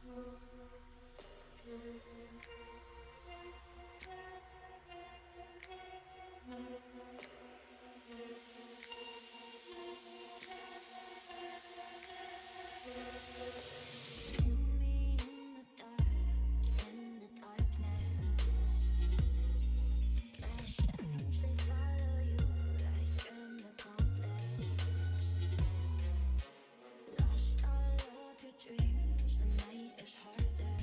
Me in the dark, in the darkness. My shadows, they follow you like an accomplice. Lost all of your dreams, the night is harder.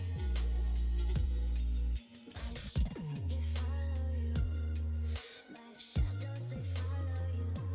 My shadows, they follow you. My shadows, they follow you.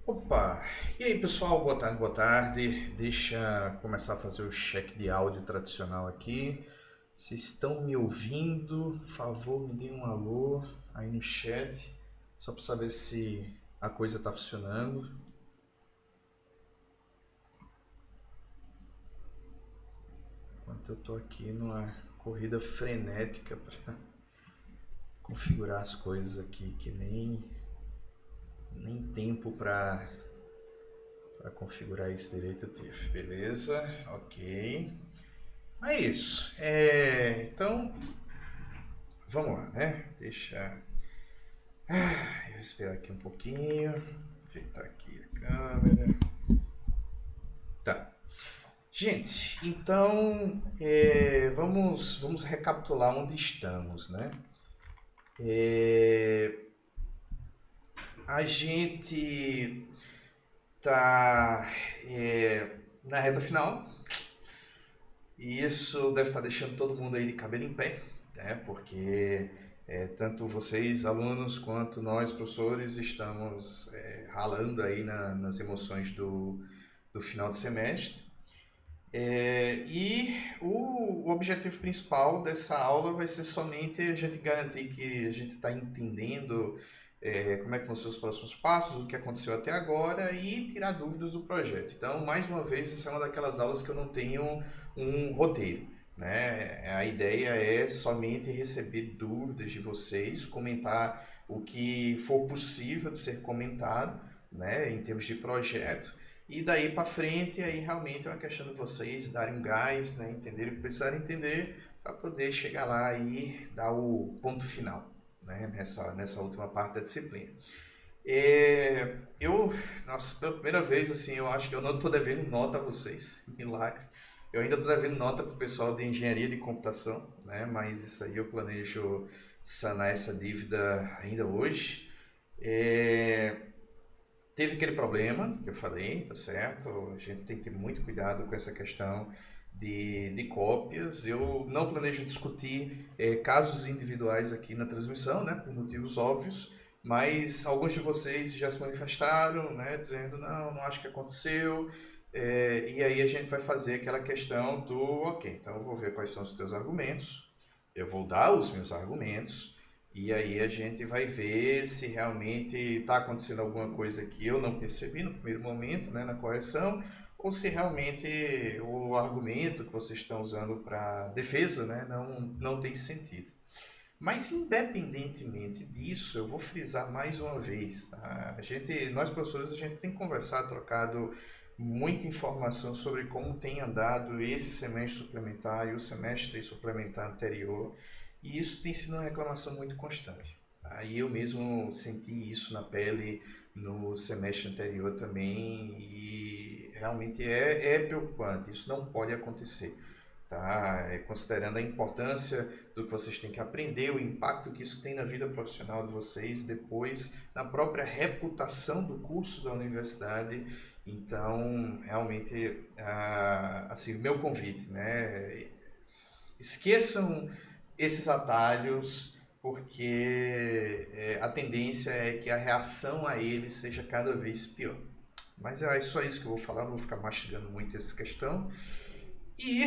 Opa! E aí pessoal, boa tarde, boa tarde. Deixa começar a fazer o check de áudio tradicional aqui. Vocês estão me ouvindo? Por favor, me deem um alô aí no chat, só para saber se a coisa está funcionando. Enquanto eu estou aqui numa corrida frenética para configurar as coisas aqui, que nem tempo para configurar isso direito eu tive. Beleza, ok. É isso. Então, vamos lá, né? Deixa eu esperar aqui um pouquinho. Ajeitar aqui a câmera. Tá. Gente, então vamos recapitular onde estamos, né? A gente tá na reta final. E isso deve estar deixando todo mundo aí de cabelo em pé, né? Porque tanto vocês, alunos, quanto nós, professores, estamos ralando aí nas emoções do final de semestre. E o objetivo principal dessa aula vai ser somente a gente garantir que a gente está entendendo como é que vão ser os próximos passos, o que aconteceu até agora e tirar dúvidas do projeto. Então, mais uma vez, essa é uma daquelas aulas que eu não tenho um roteiro, né? A ideia é somente receber dúvidas de vocês, comentar o que for possível de ser comentado, né, em termos de projeto. E daí para frente, aí realmente é uma questão de vocês darem um gás, né, entenderem o que precisarem entender para poder chegar lá e dar o ponto final, né, nessa última parte da disciplina. Nossa, pela primeira vez, assim, eu acho que eu não estou devendo nota a vocês, milagre. Eu ainda estou devendo nota para o pessoal de engenharia de computação, né, mas isso aí eu planejo sanar essa dívida ainda hoje. Teve aquele problema que eu falei, tá certo? A gente tem que ter muito cuidado com essa questão de cópias. Eu não planejo discutir casos individuais aqui na transmissão, né, por motivos óbvios, mas alguns de vocês já se manifestaram, né, dizendo, não acho que aconteceu, e aí a gente vai fazer aquela questão do, ok, então eu vou ver quais são os teus argumentos, eu vou dar os meus argumentos, e aí a gente vai ver se realmente está acontecendo alguma coisa que eu não percebi no primeiro momento, né, na correção, ou se realmente o argumento que vocês estão usando para defesa, né, não tem sentido. Mas independentemente disso, eu vou frisar mais uma vez, tá? Nós professores, a gente tem conversado, trocado muita informação sobre como tem andado esse semestre suplementar e o semestre suplementar anterior, e isso tem sido uma reclamação muito constante. Tá? E eu mesmo senti isso na pele no semestre anterior também, e realmente é preocupante, isso não pode acontecer. Tá? Considerando a importância do que vocês têm que aprender, o impacto que isso tem na vida profissional de vocês, depois na própria reputação do curso da universidade. Então, realmente, assim, meu convite, né? Esqueçam esses atalhos, porque a tendência é que a reação a eles seja cada vez pior. Mas é só isso que eu vou falar, não vou ficar mastigando muito essa questão. E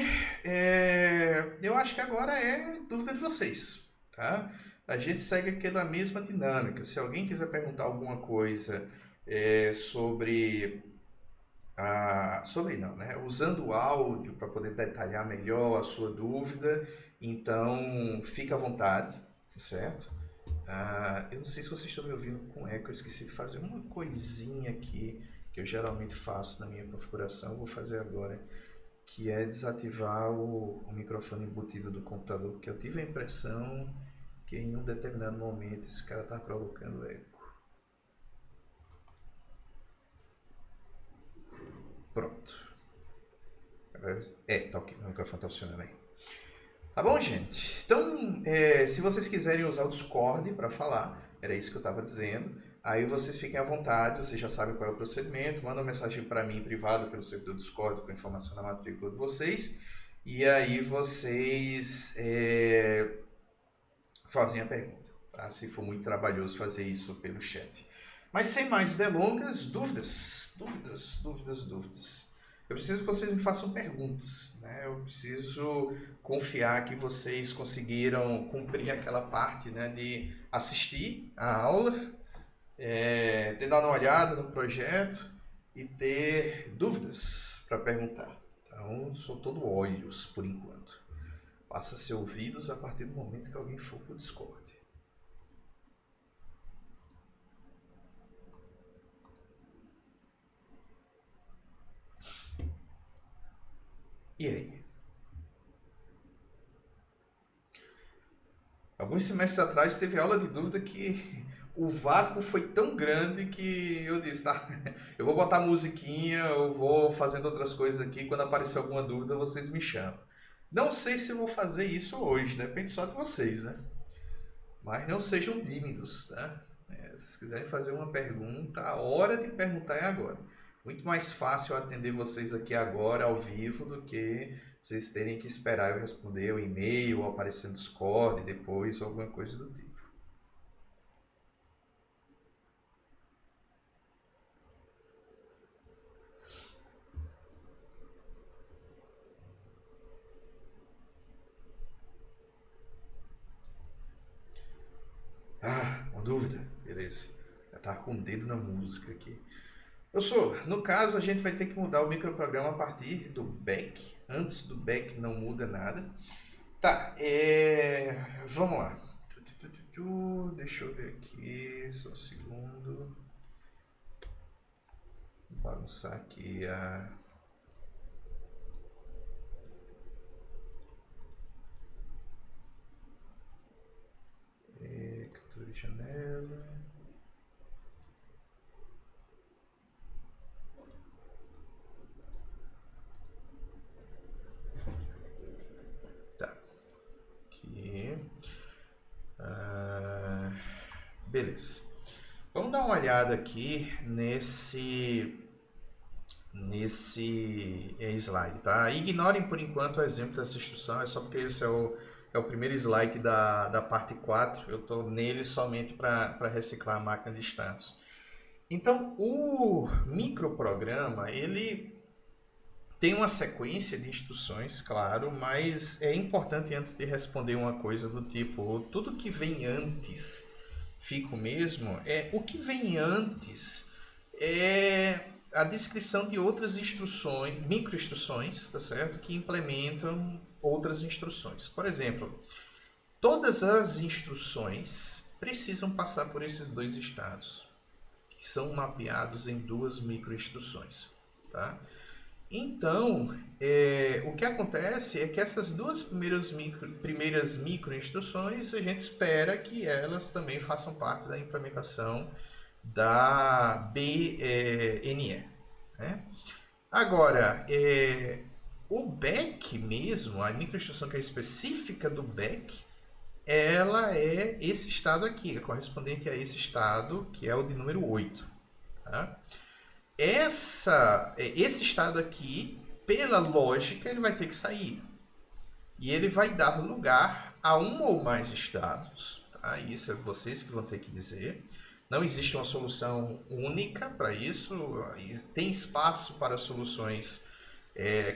eu acho que agora é dúvida de vocês, tá? A gente segue aquela mesma dinâmica. Se alguém quiser perguntar alguma coisa sobre não, né? Usando o áudio para poder detalhar melhor a sua dúvida, então fica à vontade, certo? Eu não sei se vocês estão me ouvindo com eco, eu esqueci de fazer uma coisinha aqui que eu geralmente faço na minha configuração, eu vou fazer agora, que é desativar o microfone embutido do computador, porque eu tive a impressão que em um determinado momento esse cara está provocando eco. Pronto. Tá ok, o microfone está funcionando aí. Tá bom, gente? Então, se vocês quiserem usar o Discord para falar, era isso que eu estava dizendo, aí vocês fiquem à vontade, vocês já sabem qual é o procedimento, manda uma mensagem para mim privado pelo servidor Discord com a informação da matrícula de vocês, e aí vocês fazem a pergunta, tá? Se for muito trabalhoso fazer isso pelo chat. Mas sem mais delongas, dúvidas. Eu preciso que vocês me façam perguntas, né? Eu preciso confiar que vocês conseguiram cumprir aquela parte, né, de assistir a aula, ter dado uma olhada no projeto e ter dúvidas para perguntar. Então, sou todo olhos por enquanto. Passa a ser ouvidos a partir do momento que alguém for para o Discord. E aí? Alguns semestres atrás teve aula de dúvida que o vácuo foi tão grande que eu disse, tá, eu vou botar musiquinha, eu vou fazendo outras coisas aqui, quando aparecer alguma dúvida vocês me chamam. Não sei se eu vou fazer isso hoje, depende só de vocês, né? Mas não sejam tímidos, tá? Se quiserem fazer uma pergunta, a hora de perguntar é agora. Muito mais fácil atender vocês aqui agora, ao vivo, do que vocês terem que esperar eu responder o e-mail, ou aparecer no Discord depois, ou alguma coisa do tipo. Uma dúvida? Beleza. Já tá com o dedo na música aqui. No caso, a gente vai ter que mudar o microprograma a partir do back. Antes do back não muda nada. Tá, vamos lá. Deixa eu ver aqui, só um segundo. Vou bagunçar aqui a... captura de janela. Tá. Aqui. Beleza. Vamos dar uma olhada aqui nesse slide, tá? Ignorem por enquanto o exemplo dessa instrução, é só porque esse é o primeiro slide da parte 4. Eu estou nele somente para reciclar a máquina de status. Então, o microprograma, ele tem uma sequência de instruções, claro, mas é importante antes de responder uma coisa do tipo, tudo que vem antes fica o mesmo, o que vem antes é a descrição de outras instruções, microinstruções, tá certo? Que implementam outras instruções. Por exemplo, todas as instruções precisam passar por esses dois estados, que são mapeados em duas microinstruções, tá? Então, o que acontece é que essas duas primeiras microinstruções, a gente espera que elas também façam parte da implementação da BNE, né? Agora, o back mesmo, a microinstrução que é específica do back, ela é esse estado aqui, é correspondente a esse estado, que é o de número 8, tá? Esse estado aqui, pela lógica, ele vai ter que sair. E ele vai dar lugar a um ou mais estados. Tá? Isso é vocês que vão ter que dizer. Não existe uma solução única para isso. Tem espaço para soluções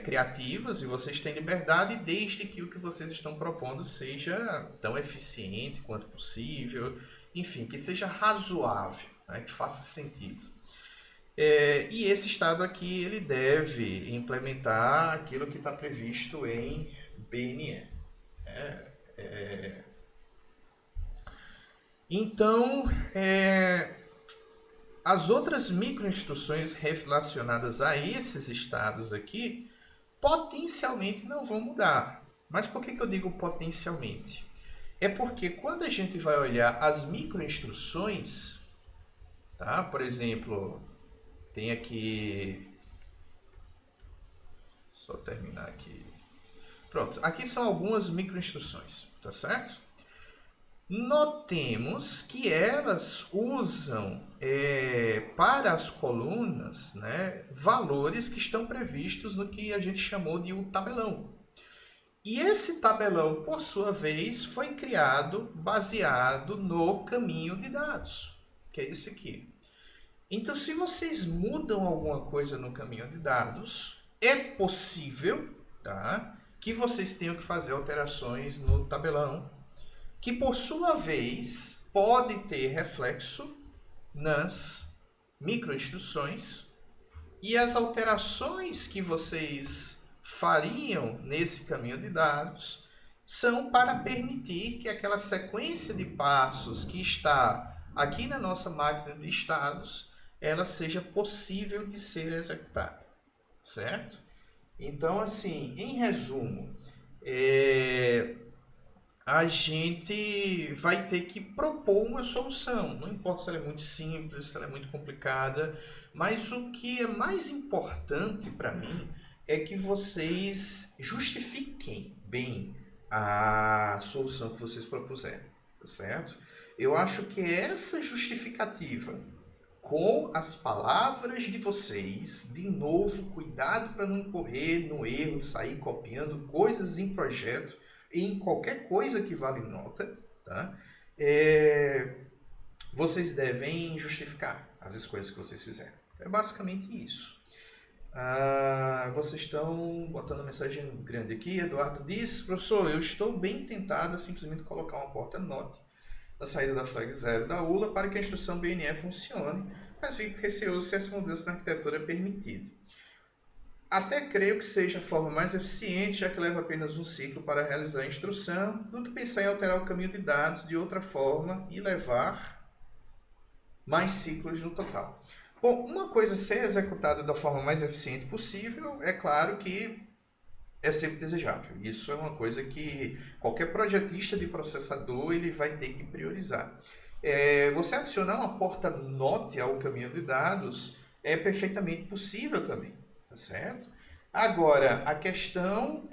criativas e vocês têm liberdade desde que o que vocês estão propondo seja tão eficiente quanto possível. Enfim, que seja razoável, né? Que faça sentido. E esse estado aqui ele deve implementar aquilo que está previsto em BNE. Então, as outras microinstruções relacionadas a esses estados aqui potencialmente não vão mudar. Mas por que eu digo potencialmente? É porque quando a gente vai olhar as microinstruções, tá? Por exemplo, tem aqui, só terminar aqui. Pronto, aqui são algumas microinstruções, tá certo? Notemos que elas usam para as colunas, né, valores que estão previstos no que a gente chamou de um tabelão. E esse tabelão, por sua vez, foi criado baseado no caminho de dados, que é esse aqui. Então, se vocês mudam alguma coisa no caminho de dados, é possível, tá, que vocês tenham que fazer alterações no tabelão, que por sua vez pode ter reflexo nas microinstruções, e as alterações que vocês fariam nesse caminho de dados são para permitir que aquela sequência de passos que está aqui na nossa máquina de estados ela seja possível de ser executada, certo? Então, assim, em resumo, a gente vai ter que propor uma solução. Não importa se ela é muito simples, se ela é muito complicada, mas o que é mais importante para mim é que vocês justifiquem bem a solução que vocês propuserem, tá certo? Eu acho que essa justificativa, com as palavras de vocês, de novo, cuidado para não incorrer no erro de sair copiando coisas em projeto, em qualquer coisa que vale nota, tá? Vocês devem justificar as escolhas que vocês fizeram. É basicamente isso. Vocês estão botando uma mensagem grande aqui. Eduardo diz: professor, eu estou bem tentado a simplesmente colocar uma porta-note na saída da flag 0 da ULA para que a instrução BNE funcione, mas fico receoso se essa mudança na arquitetura é permitida. Até creio que seja a forma mais eficiente, já que leva apenas um ciclo para realizar a instrução, do que pensar em alterar o caminho de dados de outra forma e levar mais ciclos no total. Bom, uma coisa ser executada da forma mais eficiente possível, é claro que é sempre desejável. Isso é uma coisa que qualquer projetista de processador ele vai ter que priorizar. Você adicionar uma porta-note ao caminho de dados é perfeitamente possível também, tá certo? Agora, a questão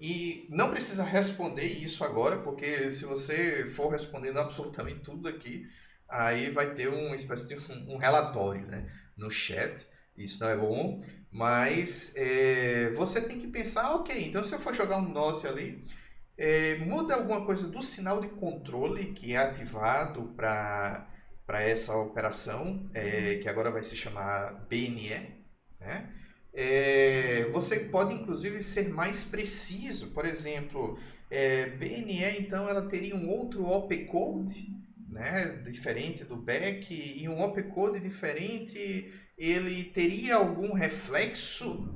E não precisa responder isso agora, porque se você for respondendo absolutamente tudo aqui, aí vai ter uma espécie de um relatório, né, no chat. Isso não é bom, mas você tem que pensar, ok, então se eu for jogar um note ali, muda alguma coisa do sinal de controle que é ativado para essa operação, que agora vai se chamar BNE, né? Você pode inclusive ser mais preciso, por exemplo, BNE então ela teria um outro opcode, né, diferente do back, e um opcode diferente, ele teria algum reflexo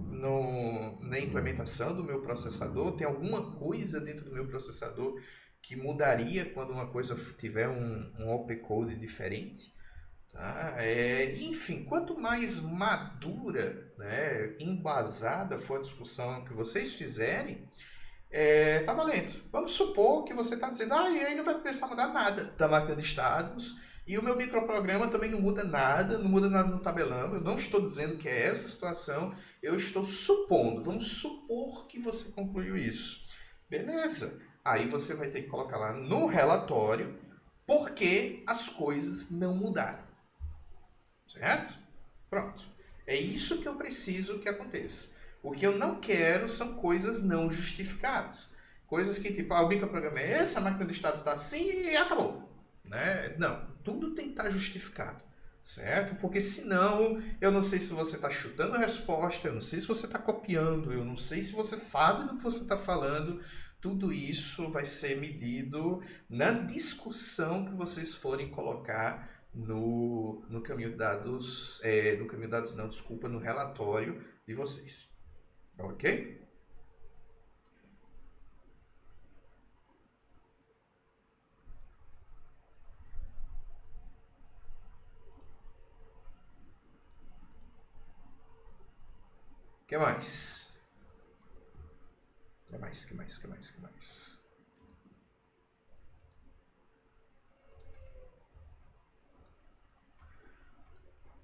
na implementação do meu processador? Tem alguma coisa dentro do meu processador que mudaria quando uma coisa tiver um opcode diferente? Tá? Enfim, quanto mais madura, né, embasada for a discussão que vocês fizerem, tá valendo. Vamos supor que você está dizendo, e aí não vai precisar mudar nada da máquina de estados, e o meu microprograma também não muda nada no tabelão. Eu não estou dizendo que é essa a situação, eu estou supondo. Vamos supor que você concluiu isso. Beleza. Aí você vai ter que colocar lá no relatório por que as coisas não mudaram. Certo? Pronto. É isso que eu preciso que aconteça. O que eu não quero são coisas não justificadas. Coisas que, tipo, o microprograma é esse, a máquina de estado está assim e acabou. Né? Não, tudo tem que estar justificado. Certo? Porque senão, eu não sei se você está chutando a resposta, eu não sei se você está copiando, eu não sei se você sabe do que você está falando. Tudo isso vai ser medido na discussão que vocês forem colocar no caminho de dados, no caminho de dados não, desculpa, no relatório de vocês. Ok? O que mais? Que mais?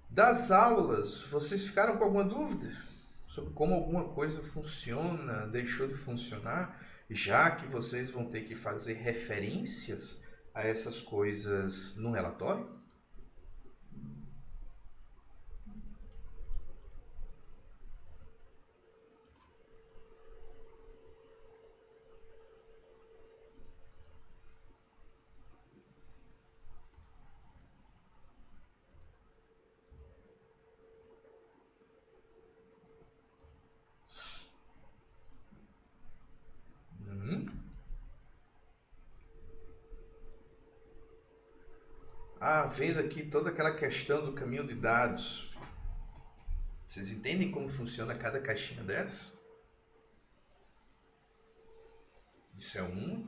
Das aulas, vocês ficaram com alguma dúvida sobre como alguma coisa funciona, deixou de funcionar, já que vocês vão ter que fazer referências a essas coisas no relatório? Vendo aqui toda aquela questão do caminho de dados. Vocês entendem como funciona cada caixinha dessa? Isso é um.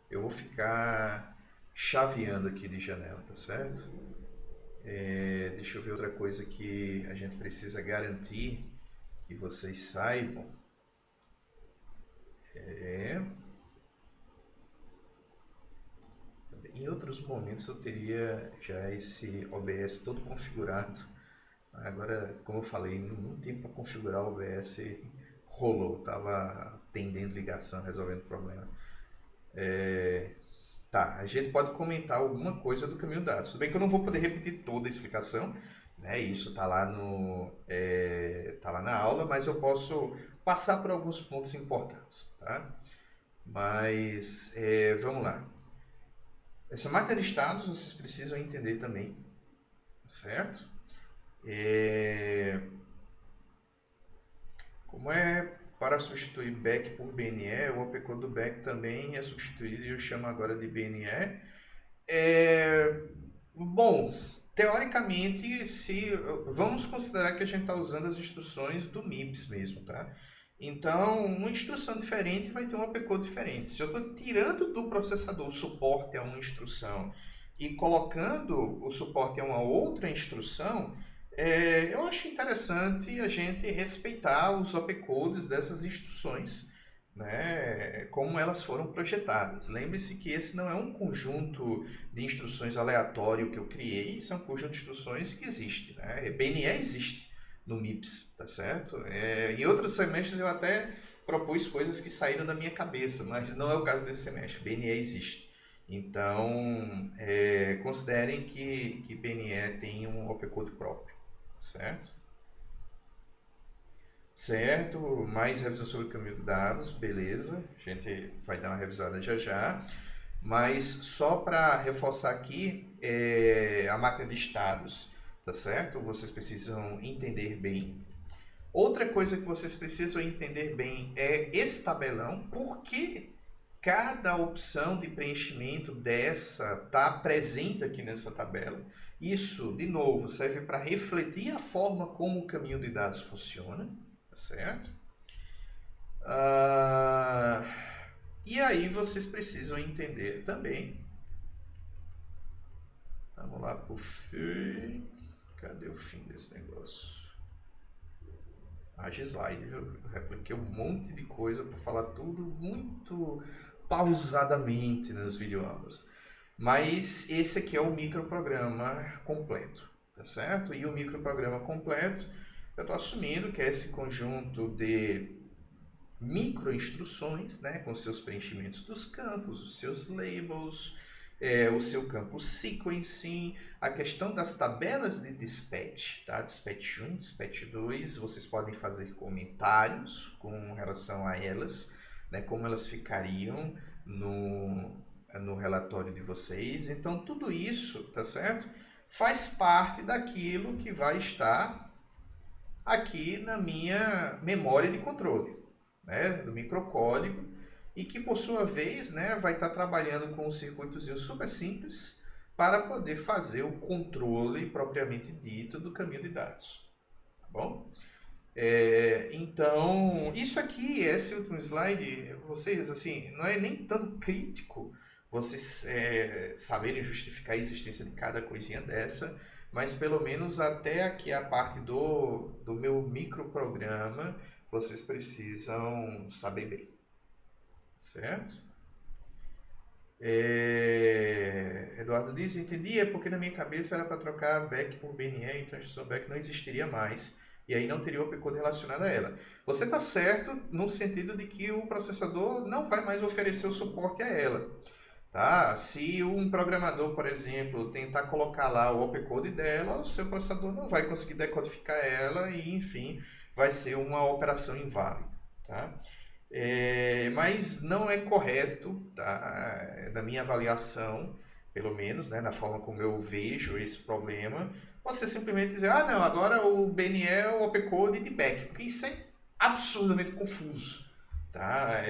Eu vou ficar chaveando aqui de janela, tá certo? Deixa eu ver outra coisa que a gente precisa garantir que vocês saibam. Em outros momentos eu teria já esse OBS todo configurado. Agora, como eu falei, não tem para configurar o OBS, rolou, estava atendendo ligação, resolvendo problema. Tá, a gente pode comentar alguma coisa do caminho de dados. Tudo bem que eu não vou poder repetir toda a explicação, né? Isso tá lá tá lá na aula, mas eu posso passar por alguns pontos importantes, tá? Mas vamos lá. Essa máquina de estados vocês precisam entender também, certo? Como é para substituir back por BNE, o opcode do back também é substituído e eu chamo agora de BNE. Bom, teoricamente, vamos considerar que a gente está usando as instruções do MIPS mesmo, tá? Então, uma instrução diferente vai ter um opcode diferente. Se eu estou tirando do processador o suporte a uma instrução e colocando o suporte a uma outra instrução, eu acho interessante a gente respeitar os opcodes dessas instruções, né, como elas foram projetadas. Lembre-se que esse não é um conjunto de instruções aleatório que eu criei, isso é um conjunto de instruções que existe. Né? BNE existe. no MIPS, tá certo? Em outros semestres eu até propus coisas que saíram da minha cabeça, mas não é o caso desse semestre. BNE existe. Então, considerem que BNE tem um opcode próprio, certo? Certo, mais revisão sobre o caminho de dados, beleza. A gente vai dar uma revisada já já. Mas só para reforçar aqui, a máquina de estados, tá certo? Vocês precisam entender bem. Outra coisa que vocês precisam entender bem é esse tabelão, porque cada opção de preenchimento dessa está presente aqui nessa tabela. Isso, de novo, serve para refletir a forma como o caminho de dados funciona, tá certo? E aí vocês precisam entender também. Vamos lá para o fim. Cadê o fim desse negócio? Haja slide, viu? Eu repliquei um monte de coisa para falar tudo muito pausadamente nas videoaulas. Mas esse aqui é o microprograma completo, tá certo? E o microprograma completo, eu estou assumindo que é esse conjunto de microinstruções, né, com seus preenchimentos dos campos, os seus labels, o seu campo sequencing, a questão das tabelas de dispatch, tá? Dispatch 1, dispatch 2, vocês podem fazer comentários com relação a elas, né, como elas ficariam no relatório de vocês. Então, tudo isso, tá certo? Faz parte daquilo que vai estar aqui na minha memória de controle, né, do microcódigo, e que por sua vez, né, vai estar trabalhando com um circuitozinho super simples para poder fazer o controle propriamente dito do caminho de dados, tá bom? Então, isso aqui, esse último slide, vocês, assim, não é nem tão crítico vocês saberem justificar a existência de cada coisinha dessa, mas pelo menos até aqui a parte do meu microprograma, vocês precisam saber bem, certo? Eduardo diz, entendi, é porque na minha cabeça era para trocar back por BNE, então a instrução back não existiria mais, e aí não teria o opcode relacionado a ela. Você está certo no sentido de que o processador não vai mais oferecer o suporte a ela. Tá? Se um programador, por exemplo, tentar colocar lá o opcode dela, o seu processador não vai conseguir decodificar ela e, enfim, vai ser uma operação inválida. Tá? Mas não é correto, tá? Da minha avaliação, pelo menos, né, na forma como eu vejo esse problema, você simplesmente dizer, ah, não, agora o BNE é o opcode de back, porque isso é absurdamente confuso. Tá?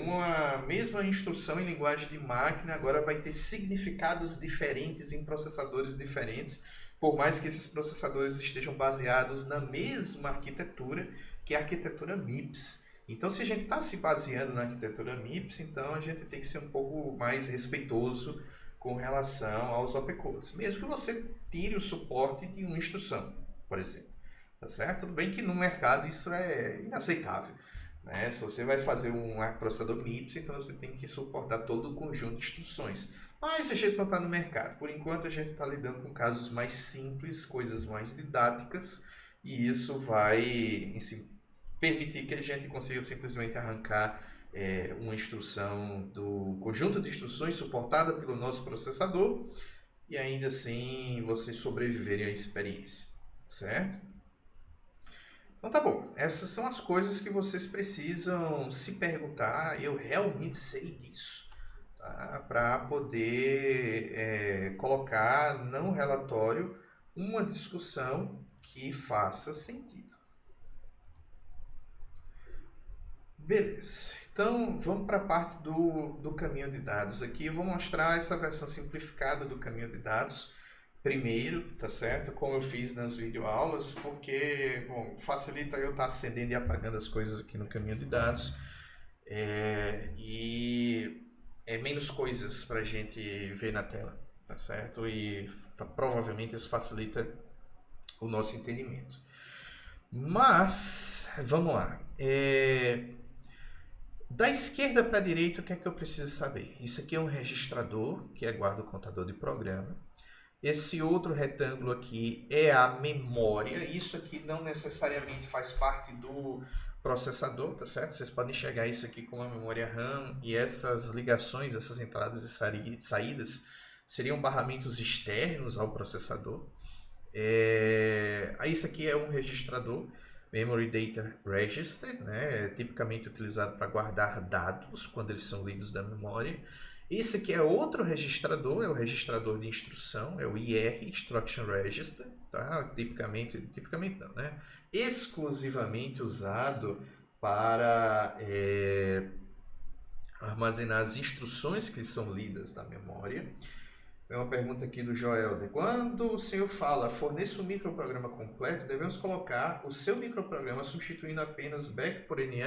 Uma mesma instrução em linguagem de máquina agora vai ter significados diferentes em processadores diferentes, por mais que esses processadores estejam baseados na mesma arquitetura, que é a arquitetura MIPS. Então, se a gente está se baseando na arquitetura MIPS, então a gente tem que ser um pouco mais respeitoso com relação aos opcodes, mesmo que você tire o suporte de uma instrução, por exemplo. Tá certo? Tudo bem que no mercado isso é inaceitável. Né? Se você vai fazer um processador MIPS, então você tem que suportar todo o conjunto de instruções. Mas a gente não está no mercado. Por enquanto a gente está lidando com casos mais simples, coisas mais didáticas, e isso vai permitir que a gente consiga simplesmente arrancar uma instrução do conjunto de instruções suportada pelo nosso processador e ainda assim vocês sobreviverem à experiência, certo? Então tá bom, essas são as coisas que vocês precisam se perguntar, eu realmente sei disso, tá? Para poder colocar no relatório uma discussão que faça sentido. Beleza, então vamos para a parte do caminho de dados aqui. Eu vou mostrar essa versão simplificada do caminho de dados primeiro, tá certo? Como eu fiz nas videoaulas, porque bom, facilita eu estar acendendo e apagando as coisas aqui no caminho de dados. E é menos coisas para a gente ver na tela, tá certo? E provavelmente isso facilita o nosso entendimento. Mas, vamos lá. Da esquerda para a direita, o que é que eu preciso saber? Isso aqui é um registrador, que guarda o contador de programa. Esse outro retângulo aqui é a memória. Isso aqui não necessariamente faz parte do processador, tá certo? Vocês podem enxergar isso aqui como a memória RAM e essas ligações, essas entradas e saídas seriam barramentos externos ao processador. Isso aqui é um registrador, Memory Data Register, né? Tipicamente utilizado para guardar dados quando eles são lidos da memória. Esse aqui é outro registrador, é o registrador de instrução, é o IR, Instruction Register, tá? Tipicamente não, né? Exclusivamente usado para armazenar as instruções que são lidas da memória. Tem uma pergunta aqui do Joel. Quando o senhor fala forneça um microprograma completo, devemos colocar o seu microprograma substituindo apenas BEC por NE?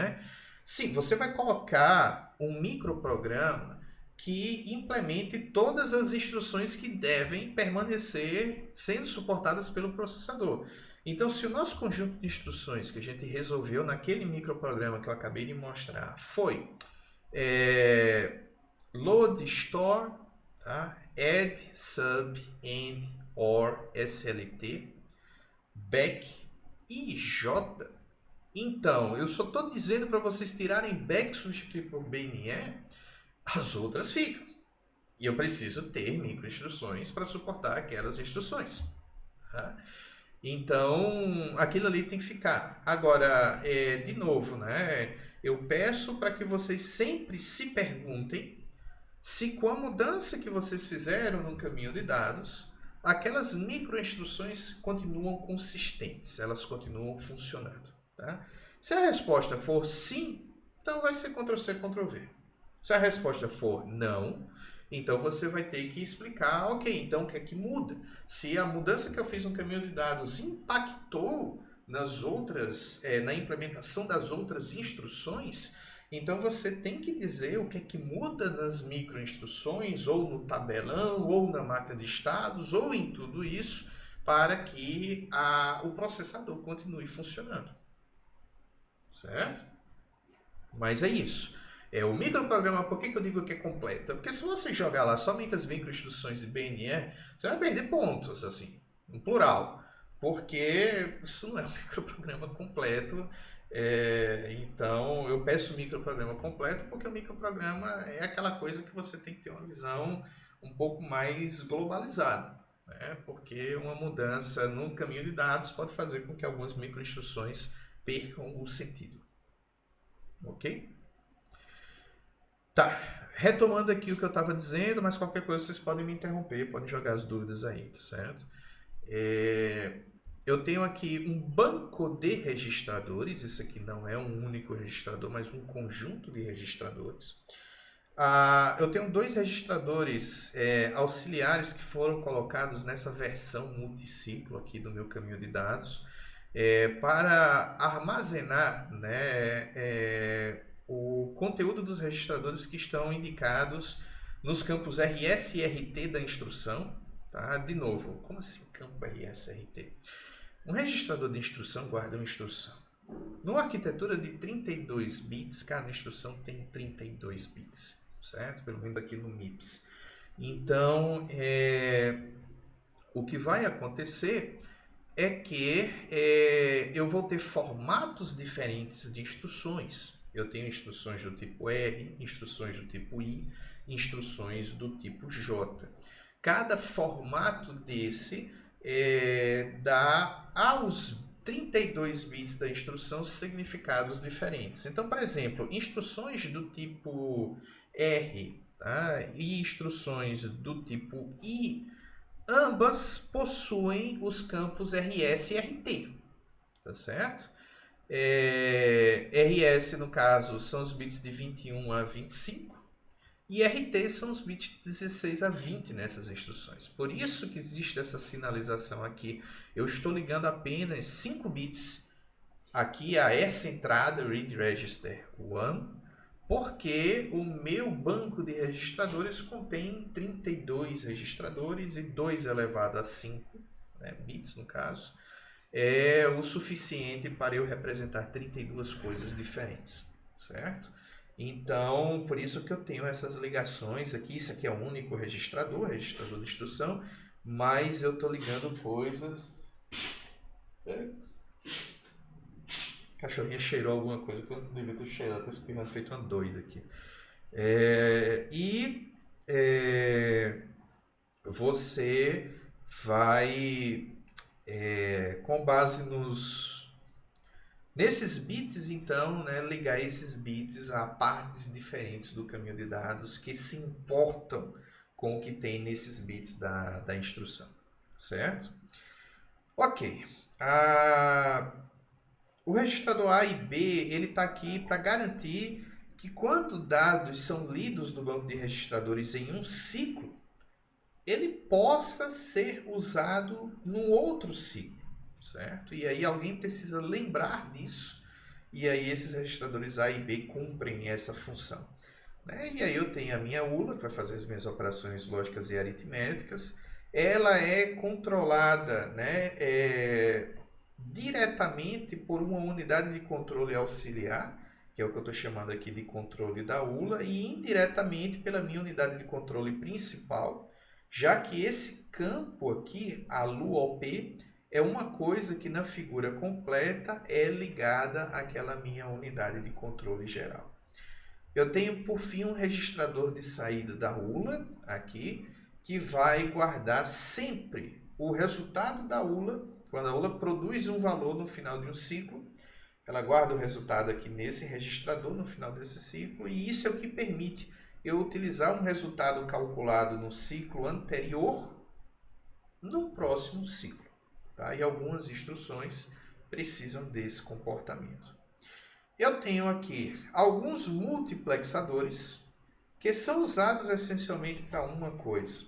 Sim, você vai colocar um microprograma que implemente todas as instruções que devem permanecer sendo suportadas pelo processador. Então, se o nosso conjunto de instruções que a gente resolveu naquele microprograma que eu acabei de mostrar foi load, store, tá? Add, sub, end, or, SLT, back e J. Então, eu só estou dizendo para vocês tirarem back e substituir por BNE, as outras ficam. E eu preciso ter microinstruções para suportar aquelas instruções. Tá? Então, aquilo ali tem que ficar. Agora, de novo, né? Eu peço para que vocês sempre se perguntem se com a mudança que vocês fizeram no caminho de dados, aquelas microinstruções continuam consistentes, elas continuam funcionando. Tá? Se a resposta for sim, então vai ser Ctrl+C, Ctrl+V. Se a resposta for não, então você vai ter que explicar, ok, então o que é que muda? Se a mudança que eu fiz no caminho de dados impactou nas outras, na implementação das outras instruções, então você tem que dizer o que é que muda nas microinstruções, ou no tabelão, ou na máquina de estados, ou em tudo isso, para que o processador continue funcionando. Certo? Mas é isso. O microprograma, por que eu digo que é completo? Porque se você jogar lá somente as microinstruções de BNE, você vai perder pontos, assim, no plural. Porque isso não é um microprograma completo. Então, eu peço o microprograma completo porque o microprograma é aquela coisa que você tem que ter uma visão um pouco mais globalizada. Né? Porque uma mudança no caminho de dados pode fazer com que algumas microinstruções percam o sentido. Ok? Tá, retomando aqui o que eu estava dizendo, mas qualquer coisa vocês podem me interromper, podem jogar as dúvidas aí, tá certo? Eu tenho aqui um banco de registradores, isso aqui não é um único registrador, mas um conjunto de registradores. Eu tenho dois registradores auxiliares que foram colocados nessa versão multiciclo aqui do meu caminho de dados, para armazenar, né, o conteúdo dos registradores que estão indicados nos campos RS e RT da instrução. Tá? De novo, como assim campo RS e RT? Um registrador de instrução guarda uma instrução. Numa arquitetura de 32 bits, cada instrução tem 32 bits, certo? Pelo menos aqui no MIPS. Então, o que vai acontecer é que eu vou ter formatos diferentes de instruções. Eu tenho instruções do tipo R, instruções do tipo I, instruções do tipo J. Cada formato desse dá aos 32 bits da instrução significados diferentes. Então, por exemplo, instruções do tipo R, tá? E instruções do tipo I, ambas possuem os campos RS e RT, tá certo? RS, no caso, são os bits de 21 a 25 e RT são os bits de 16 a 20 nessas instruções. Por isso que existe essa sinalização aqui. Eu estou ligando apenas 5 bits aqui a essa entrada Read Register 1, porque o meu banco de registradores contém 32 registradores e 2 elevado a 5, né, bits no caso, é o suficiente para eu representar 32 coisas diferentes, certo? Então, por isso que eu tenho essas ligações aqui. Isso aqui é o único registrador de instrução, mas eu tô ligando coisas. É, a cachorrinha cheirou alguma coisa que eu não devia ter cheirado, tá espirrando feito uma doida aqui. E você vai, com base nesses bits, então, né, ligar esses bits a partes diferentes do caminho de dados que se importam com o que tem nesses bits da instrução, certo? Ok. O registrador A e B ele está aqui para garantir que quando dados são lidos do banco de registradores em um ciclo, ele possa ser usado num outro ciclo, certo? E aí alguém precisa lembrar disso, e aí esses registradores A e B cumprem essa função. Né? E aí eu tenho a minha ULA, que vai fazer as minhas operações lógicas e aritméticas, ela é controlada, né, diretamente por uma unidade de controle auxiliar, que é o que eu estou chamando aqui de controle da ULA, e indiretamente pela minha unidade de controle principal, já que esse campo aqui, a LUOP, é uma coisa que na figura completa é ligada àquela minha unidade de controle geral. Eu tenho, por fim, um registrador de saída da ULA, aqui, que vai guardar sempre o resultado da ULA. Quando a ULA produz um valor no final de um ciclo, ela guarda o resultado aqui nesse registrador no final desse ciclo, e isso é o que permite eu utilizar um resultado calculado no ciclo anterior no próximo ciclo. Tá? E algumas instruções precisam desse comportamento. Eu tenho aqui alguns multiplexadores que são usados essencialmente para uma coisa.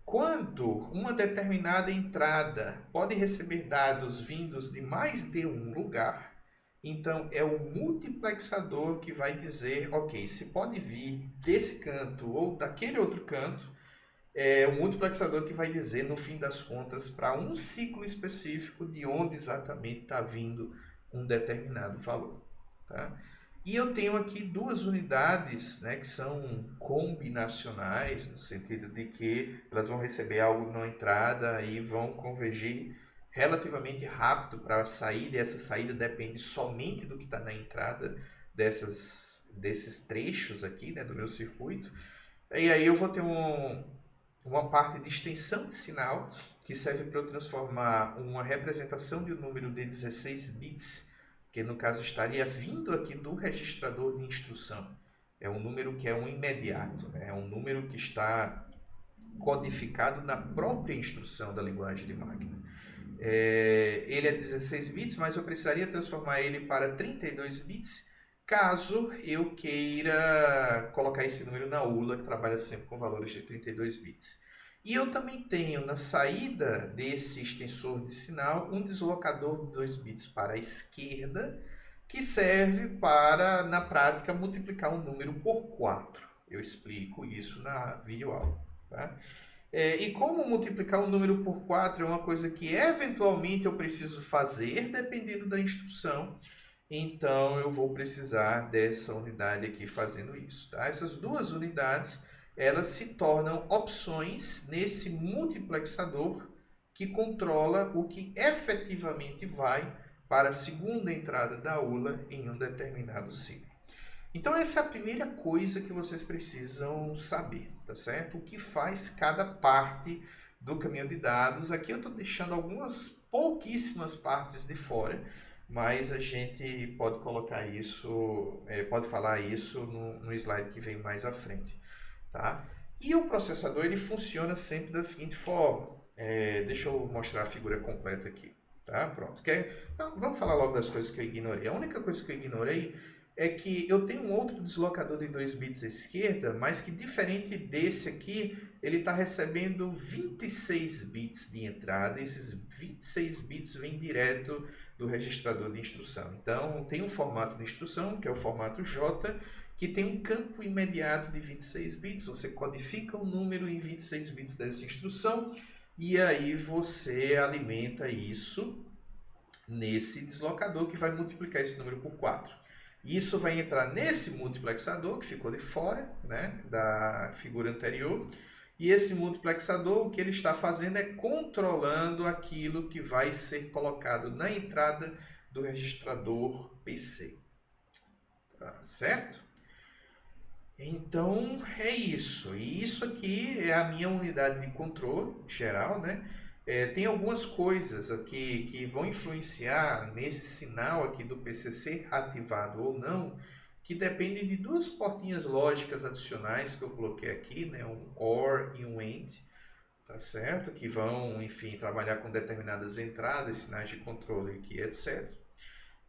Quando uma determinada entrada pode receber dados vindos de mais de um lugar, então é o multiplexador que vai dizer, ok, se pode vir desse canto ou daquele outro canto, é o multiplexador que vai dizer, no fim das contas, para um ciclo específico de onde exatamente está vindo um determinado valor. Tá? E eu tenho aqui duas unidades, né, que são combinacionais, no sentido de que elas vão receber algo na entrada e vão convergir relativamente rápido para a saída, e essa saída depende somente do que está na entrada desses trechos aqui, né, do meu circuito. E aí eu vou ter uma parte de extensão de sinal que serve para eu transformar uma representação de um número de 16 bits, que no caso estaria vindo aqui do registrador de instrução. É um número que é um imediato, né? É um número que está codificado na própria instrução da linguagem de máquina. Ele é 16 bits, mas eu precisaria transformar ele para 32 bits, caso eu queira colocar esse número na ULA, que trabalha sempre com valores de 32 bits. E eu também tenho na saída desse extensor de sinal um deslocador de 2 bits para a esquerda, que serve para, na prática, multiplicar um número por 4. Eu explico isso na videoaula. Tá? E como multiplicar um número por 4 é uma coisa que eventualmente eu preciso fazer, dependendo da instrução, então eu vou precisar dessa unidade aqui fazendo isso. Tá? Essas duas unidades elas se tornam opções nesse multiplexador que controla o que efetivamente vai para a segunda entrada da ULA em um determinado ciclo. Então essa é a primeira coisa que vocês precisam saber, tá certo? O que faz cada parte do caminho de dados. Aqui eu estou deixando algumas pouquíssimas partes de fora, mas a gente pode colocar isso, pode falar isso no slide que vem mais à frente. Tá? E o processador ele funciona sempre da seguinte forma. Deixa eu mostrar a figura completa aqui. Tá? Pronto. Então, vamos falar logo das coisas que eu ignorei. A única coisa que eu ignorei é que eu tenho um outro deslocador de 2 bits à esquerda, mas que diferente desse aqui, ele está recebendo 26 bits de entrada. Esses 26 bits vêm direto do registrador de instrução. Então, tem um formato de instrução, que é o formato J, que tem um campo imediato de 26 bits. Você codifica o número em 26 bits dessa instrução e aí você alimenta isso nesse deslocador que vai multiplicar esse número por 4. Isso vai entrar nesse multiplexador que ficou de fora, né, da figura anterior, E esse multiplexador, o que ele está fazendo é controlando aquilo que vai ser colocado na entrada do registrador PC. Tá certo? Então é isso. E isso aqui é a minha unidade de controle geral, né? Tem algumas coisas aqui que vão influenciar nesse sinal aqui do PC ser ativado ou não, que dependem de duas portinhas lógicas adicionais que eu coloquei aqui, né? Um OR e um AND, tá certo? Que vão, enfim, trabalhar com determinadas entradas, sinais de controle aqui, etc.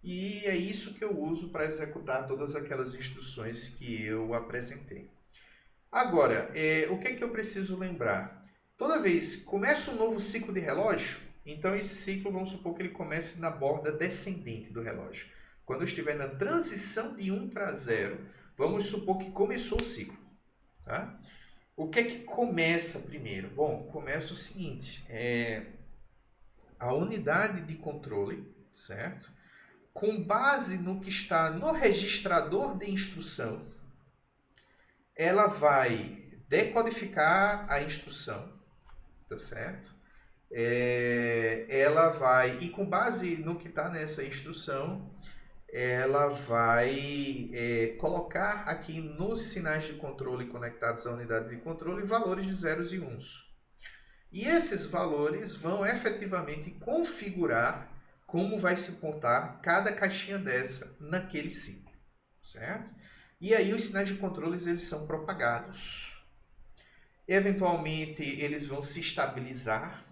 E é isso que eu uso para executar todas aquelas instruções que eu apresentei. Agora, o que é que eu preciso lembrar? Toda vez que começa um novo ciclo de relógio, então esse ciclo, vamos supor que ele comece na borda descendente do relógio. Quando eu estiver na transição de 1 para 0, vamos supor que começou o ciclo. Tá? O que é que começa primeiro? Bom, começa o seguinte, a unidade de controle, certo? Com base no que está no registrador de instrução, ela vai decodificar a instrução, tá certo? Ela vai, e com base no que está nessa instrução, ela vai colocar aqui nos sinais de controle conectados à unidade de controle valores de zeros e uns. E esses valores vão efetivamente configurar como vai se portar cada caixinha dessa naquele ciclo, certo? E aí os sinais de controles eles são propagados. Eventualmente eles vão se estabilizar.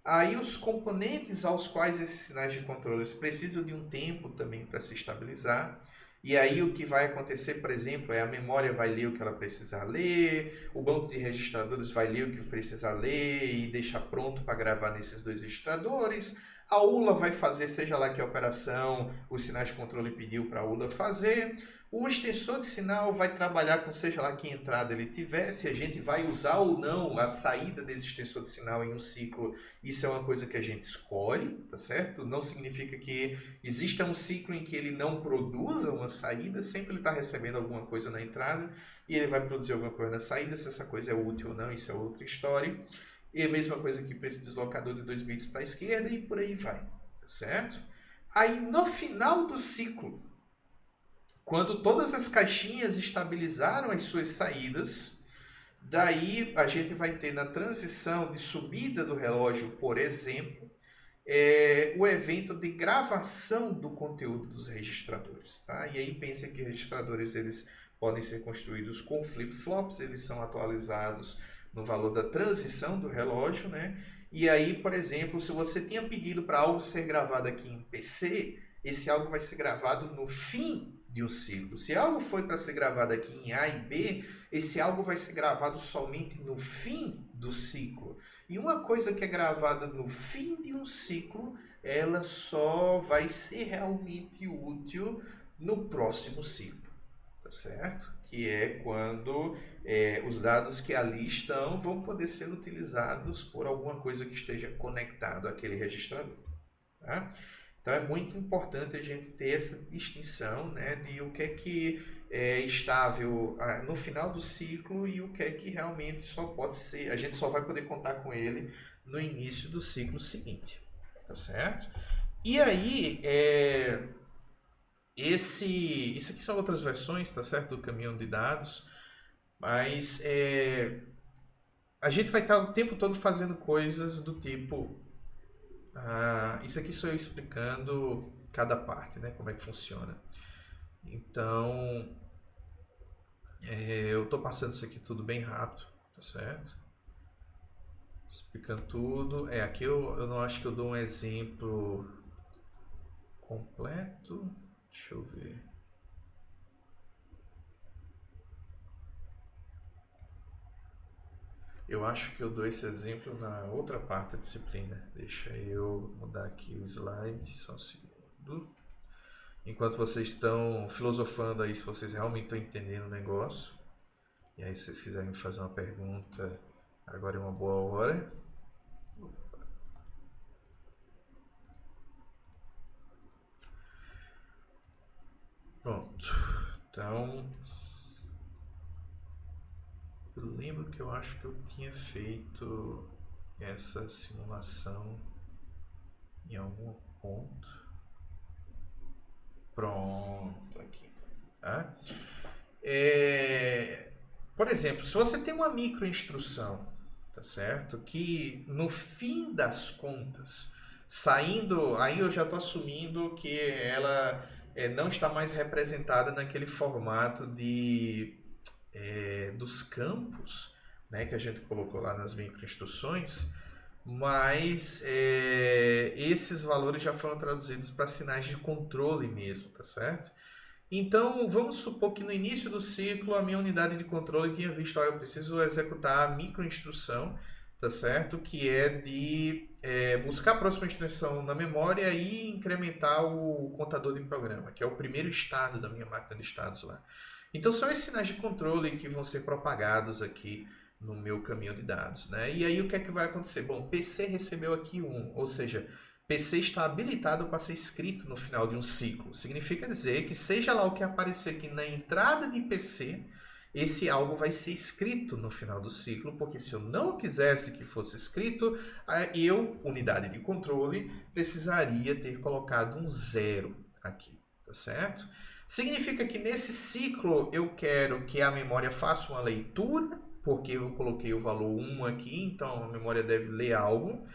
Aí os componentes aos quais esses sinais de controles precisam de um tempo também para se estabilizar. E aí o que vai acontecer, por exemplo, é a memória vai ler o que ela precisar ler, o banco de registradores vai ler o que precisa ler e deixar pronto para gravar nesses dois registradores. A ULA vai fazer, seja lá que operação os sinais de controle pediu para a ULA fazer. O extensor de sinal vai trabalhar com seja lá que entrada ele tiver, se a gente vai usar ou não a saída desse extensor de sinal em um ciclo, isso é uma coisa que a gente escolhe, tá certo? Não significa que exista um ciclo em que ele não produza uma saída, sempre ele está recebendo alguma coisa na entrada e ele vai produzir alguma coisa na saída, se essa coisa é útil ou não, isso é outra história. E a mesma coisa aqui para esse deslocador de 2 bits para a esquerda e por aí vai, tá certo? Aí no final do ciclo, quando todas as caixinhas estabilizaram as suas saídas, daí a gente vai ter na transição de subida do relógio, por exemplo, o evento de gravação do conteúdo dos registradores. Tá? E aí pensa que registradores eles podem ser construídos com flip-flops, eles são atualizados no valor da transição do relógio, né? E aí, por exemplo, se você tinha pedido para algo ser gravado aqui em PC, esse algo vai ser gravado no fim de um ciclo. Se algo foi para ser gravado aqui em A e B, esse algo vai ser gravado somente no fim do ciclo. E uma coisa que é gravada no fim de um ciclo, ela só vai ser realmente útil no próximo ciclo, tá certo? Que é quando os dados que ali estão vão poder ser utilizados por alguma coisa que esteja conectado àquele registrador. Tá? Então é muito importante a gente ter essa distinção, né, de o que é que é estável no final do ciclo e o que é que realmente só pode ser, a gente só vai poder contar com ele no início do ciclo seguinte, tá certo? E aí, isso aqui são outras versões, tá certo, do caminhão de dados, mas a gente vai estar o tempo todo fazendo coisas do tipo isso aqui sou eu explicando cada parte, né? Como é que funciona. Então, eu estou passando isso aqui tudo bem rápido, tá certo? Explicando tudo. Aqui eu não acho que eu dou um exemplo completo. Deixa eu ver. Eu acho que eu dou esse exemplo na outra parte da disciplina. Deixa eu mudar aqui o slide, só um segundo. Enquanto vocês estão filosofando aí, se vocês realmente estão entendendo o negócio. E aí, se vocês quiserem me fazer uma pergunta, agora é uma boa hora. Pronto. Então, Eu lembro que eu acho que eu tinha feito essa simulação em algum ponto. Pronto, aqui. Tá? Por exemplo, se você tem uma microinstrução, tá certo? Que no fim das contas, saindo, aí eu já estou assumindo que ela não está mais representada naquele formato dos campos, né, que a gente colocou lá nas microinstruções, mas esses valores já foram traduzidos para sinais de controle mesmo, tá certo? Então, vamos supor que no início do ciclo a minha unidade de controle tinha visto, eu preciso executar a microinstrução, tá certo? Que é de buscar a próxima instrução na memória e incrementar o contador de programa, que é o primeiro estado da minha máquina de estados lá. Então, são esses sinais de controle que vão ser propagados aqui no meu caminho de dados, né? E aí, o que é que vai acontecer? Bom, PC recebeu aqui 1, ou seja, PC está habilitado para ser escrito no final de um ciclo. Significa dizer que seja lá o que aparecer aqui na entrada de PC, esse algo vai ser escrito no final do ciclo, porque se eu não quisesse que fosse escrito, eu, unidade de controle, precisaria ter colocado um 0 aqui, tá certo? Significa que nesse ciclo eu quero que a memória faça uma leitura, porque eu coloquei o valor 1 aqui, então a memória deve ler algo.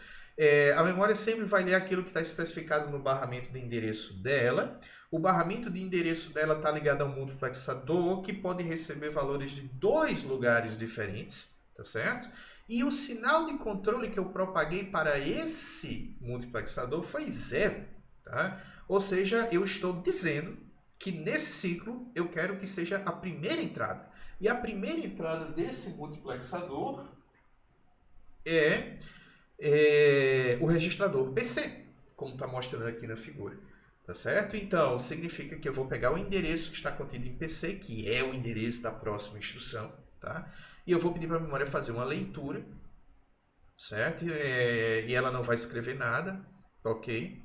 A memória sempre vai ler aquilo que está especificado no barramento de endereço dela. O barramento de endereço dela está ligado a um multiplexador que pode receber valores de 2 lugares diferentes, tá certo? E o sinal de controle que eu propaguei para esse multiplexador foi 0, tá? Ou seja, eu estou dizendo que nesse ciclo eu quero que seja a primeira entrada. E a primeira entrada desse multiplexador é o registrador PC, como está mostrando aqui na figura. Tá certo? Então, significa que eu vou pegar o endereço que está contido em PC, que é o endereço da próxima instrução, tá? E eu vou pedir para a memória fazer uma leitura, certo? E ela não vai escrever nada, ok?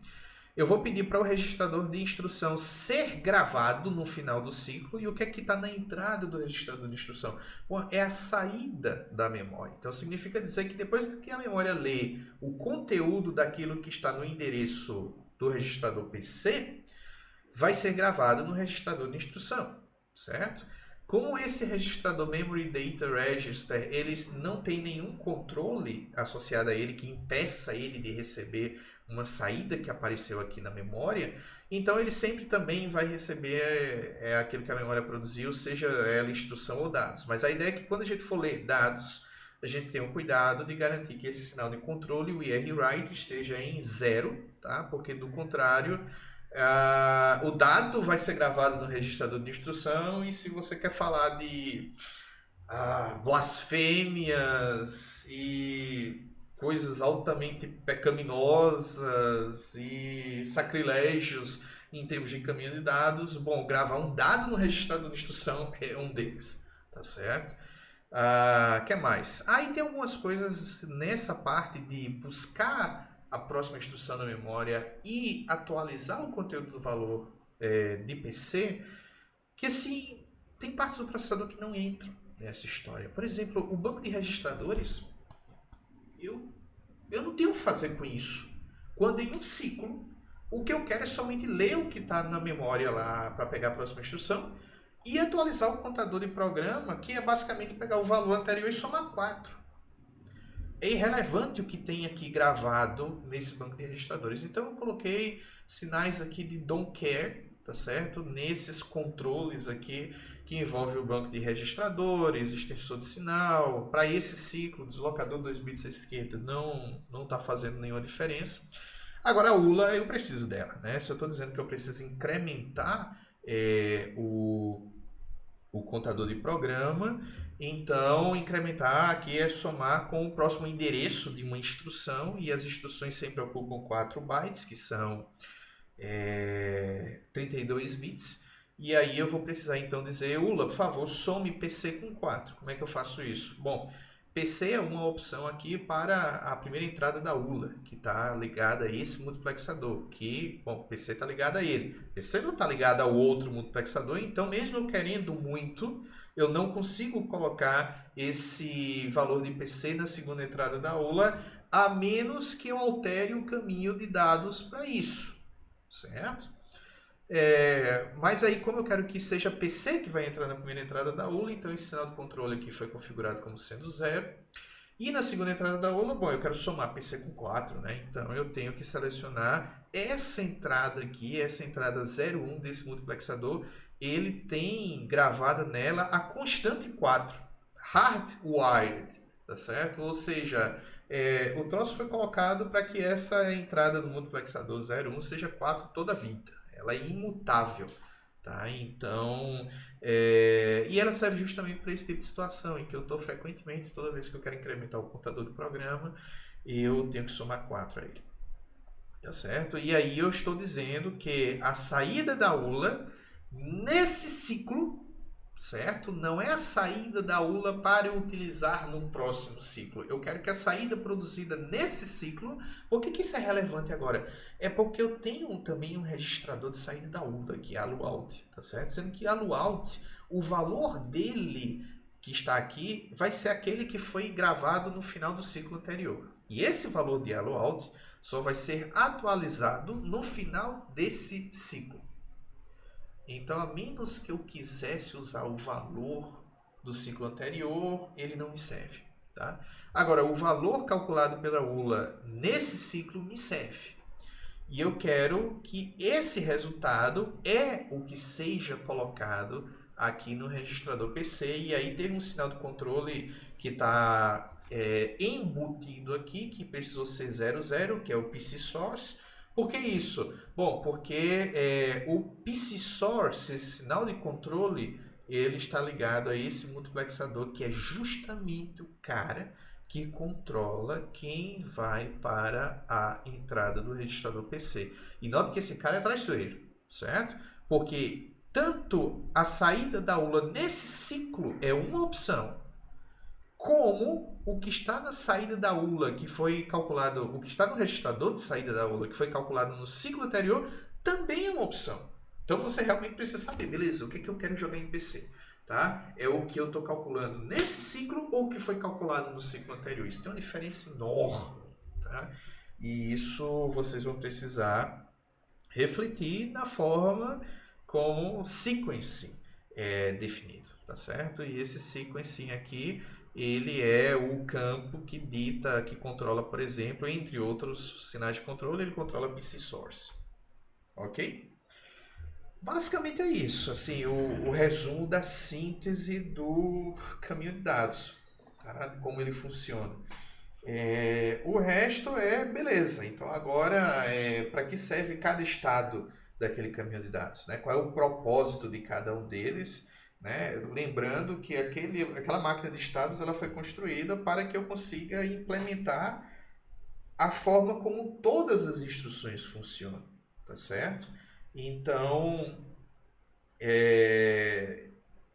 Eu vou pedir para o registrador de instrução ser gravado no final do ciclo. E o que é que está na entrada do registrador de instrução? Bom, é a saída da memória. Então, significa dizer que depois que a memória lê o conteúdo daquilo que está no endereço do registrador PC, vai ser gravado no registrador de instrução, certo? Como esse registrador Memory Data Register, ele não tem nenhum controle associado a ele que impeça ele de receber uma saída que apareceu aqui na memória, então ele sempre também vai receber aquilo que a memória produziu, seja ela instrução ou dados. Mas a ideia é que quando a gente for ler dados, a gente tenha o cuidado de garantir que esse sinal de controle, o IR write, esteja em 0, tá? Porque do contrário, o dado vai ser gravado no registrador de instrução, e se você quer falar de blasfêmias e coisas altamente pecaminosas e sacrilégios em termos de caminho de dados, bom, gravar um dado no registrador de instrução é um deles, tá certo? Que mais? E tem algumas coisas nessa parte de buscar a próxima instrução na memória e atualizar o conteúdo do valor de PC, que assim, tem partes do processador que não entram nessa história. Por exemplo, o banco de registradores, eu não tenho o que fazer com isso. Quando em um ciclo, o que eu quero é somente ler o que está na memória lá para pegar a próxima instrução e atualizar o contador de programa, que é basicamente pegar o valor anterior e somar 4. É irrelevante o que tem aqui gravado nesse banco de registradores. Então eu coloquei sinais aqui de don't care, tá certo? Nesses controles aqui que envolve o banco de registradores, extensor de sinal. Para esse ciclo, deslocador 2 bits à esquerda não está fazendo nenhuma diferença. Agora a ULA eu preciso dela, né? Se eu estou dizendo que eu preciso incrementar o contador de programa, então incrementar aqui é somar com o próximo endereço de uma instrução, e as instruções sempre ocupam 4 bytes, que são 32 bits, e aí eu vou precisar então dizer, ULA, por favor, some PC com 4. Como é que eu faço isso? Bom, PC é uma opção aqui para a primeira entrada da ULA, que está ligada a esse multiplexador, que, bom, PC está ligado a ele. PC não está ligado ao outro multiplexador, então mesmo eu querendo muito, eu não consigo colocar esse valor de PC na segunda entrada da ULA, a menos que eu altere o caminho de dados para isso, certo? Mas aí, como eu quero que seja PC que vai entrar na primeira entrada da ULA, então esse sinal de controle aqui foi configurado como sendo 0. E na segunda entrada da ULA, bom, eu quero somar PC com 4, né? Então eu tenho que selecionar essa entrada aqui, essa entrada 01 desse multiplexador, ele tem gravada nela a constante 4, hardwired, tá certo? Ou seja, o troço foi colocado para que essa entrada do multiplexador 01 seja 4 toda a vida. Ela é imutável, tá? Então, e ela serve justamente para esse tipo de situação, em que eu estou frequentemente, toda vez que eu quero incrementar o contador do programa, eu tenho que somar 4 a ele, tá certo? E aí eu estou dizendo que a saída da ULA, nesse ciclo, certo? Não é a saída da ULA para eu utilizar no próximo ciclo. Eu quero que a saída produzida nesse ciclo... Por que isso é relevante agora? É porque eu tenho também um registrador de saída da ULA, que é a AluOut, tá certo? Sendo que a AluOut, o valor dele que está aqui vai ser aquele que foi gravado no final do ciclo anterior. E esse valor de AluOut só vai ser atualizado no final desse ciclo. Então, a menos que eu quisesse usar o valor do ciclo anterior, ele não me serve, tá? Agora, o valor calculado pela ULA nesse ciclo me serve. E eu quero que esse resultado é o que seja colocado aqui no registrador PC. E aí teve um sinal de controle que está embutido aqui, que precisou ser 00, que é o PC Source. Por que isso? Bom, porque o PC Source, esse sinal de controle, ele está ligado a esse multiplexador, que é justamente o cara que controla quem vai para a entrada do registrador PC. E note que esse cara é traiçoeiro, certo? Porque tanto a saída da ULA nesse ciclo é uma opção, como o que está na saída da ULA, que foi calculado, o que está no registrador de saída da ULA, que foi calculado no ciclo anterior, também é uma opção. Então você realmente precisa saber, beleza, o que eu quero jogar em PC? Tá? É o que eu estou calculando nesse ciclo ou o que foi calculado no ciclo anterior. Isso tem uma diferença enorme. Tá? E isso vocês vão precisar refletir na forma como sequencing é definido. Tá certo? E esse sequencing aqui, ele é o campo que dita, que controla, por exemplo, entre outros sinais de controle, ele controla PC Source. Ok? Basicamente é isso, assim, o resumo da síntese do caminho de dados, tá? Como ele funciona. O resto é beleza. Então agora, para que serve cada estado daquele caminho de dados, né? Qual é o propósito de cada um deles? Né? Lembrando que aquela máquina de estados ela foi construída para que eu consiga implementar a forma como todas as instruções funcionam, tá certo? Então,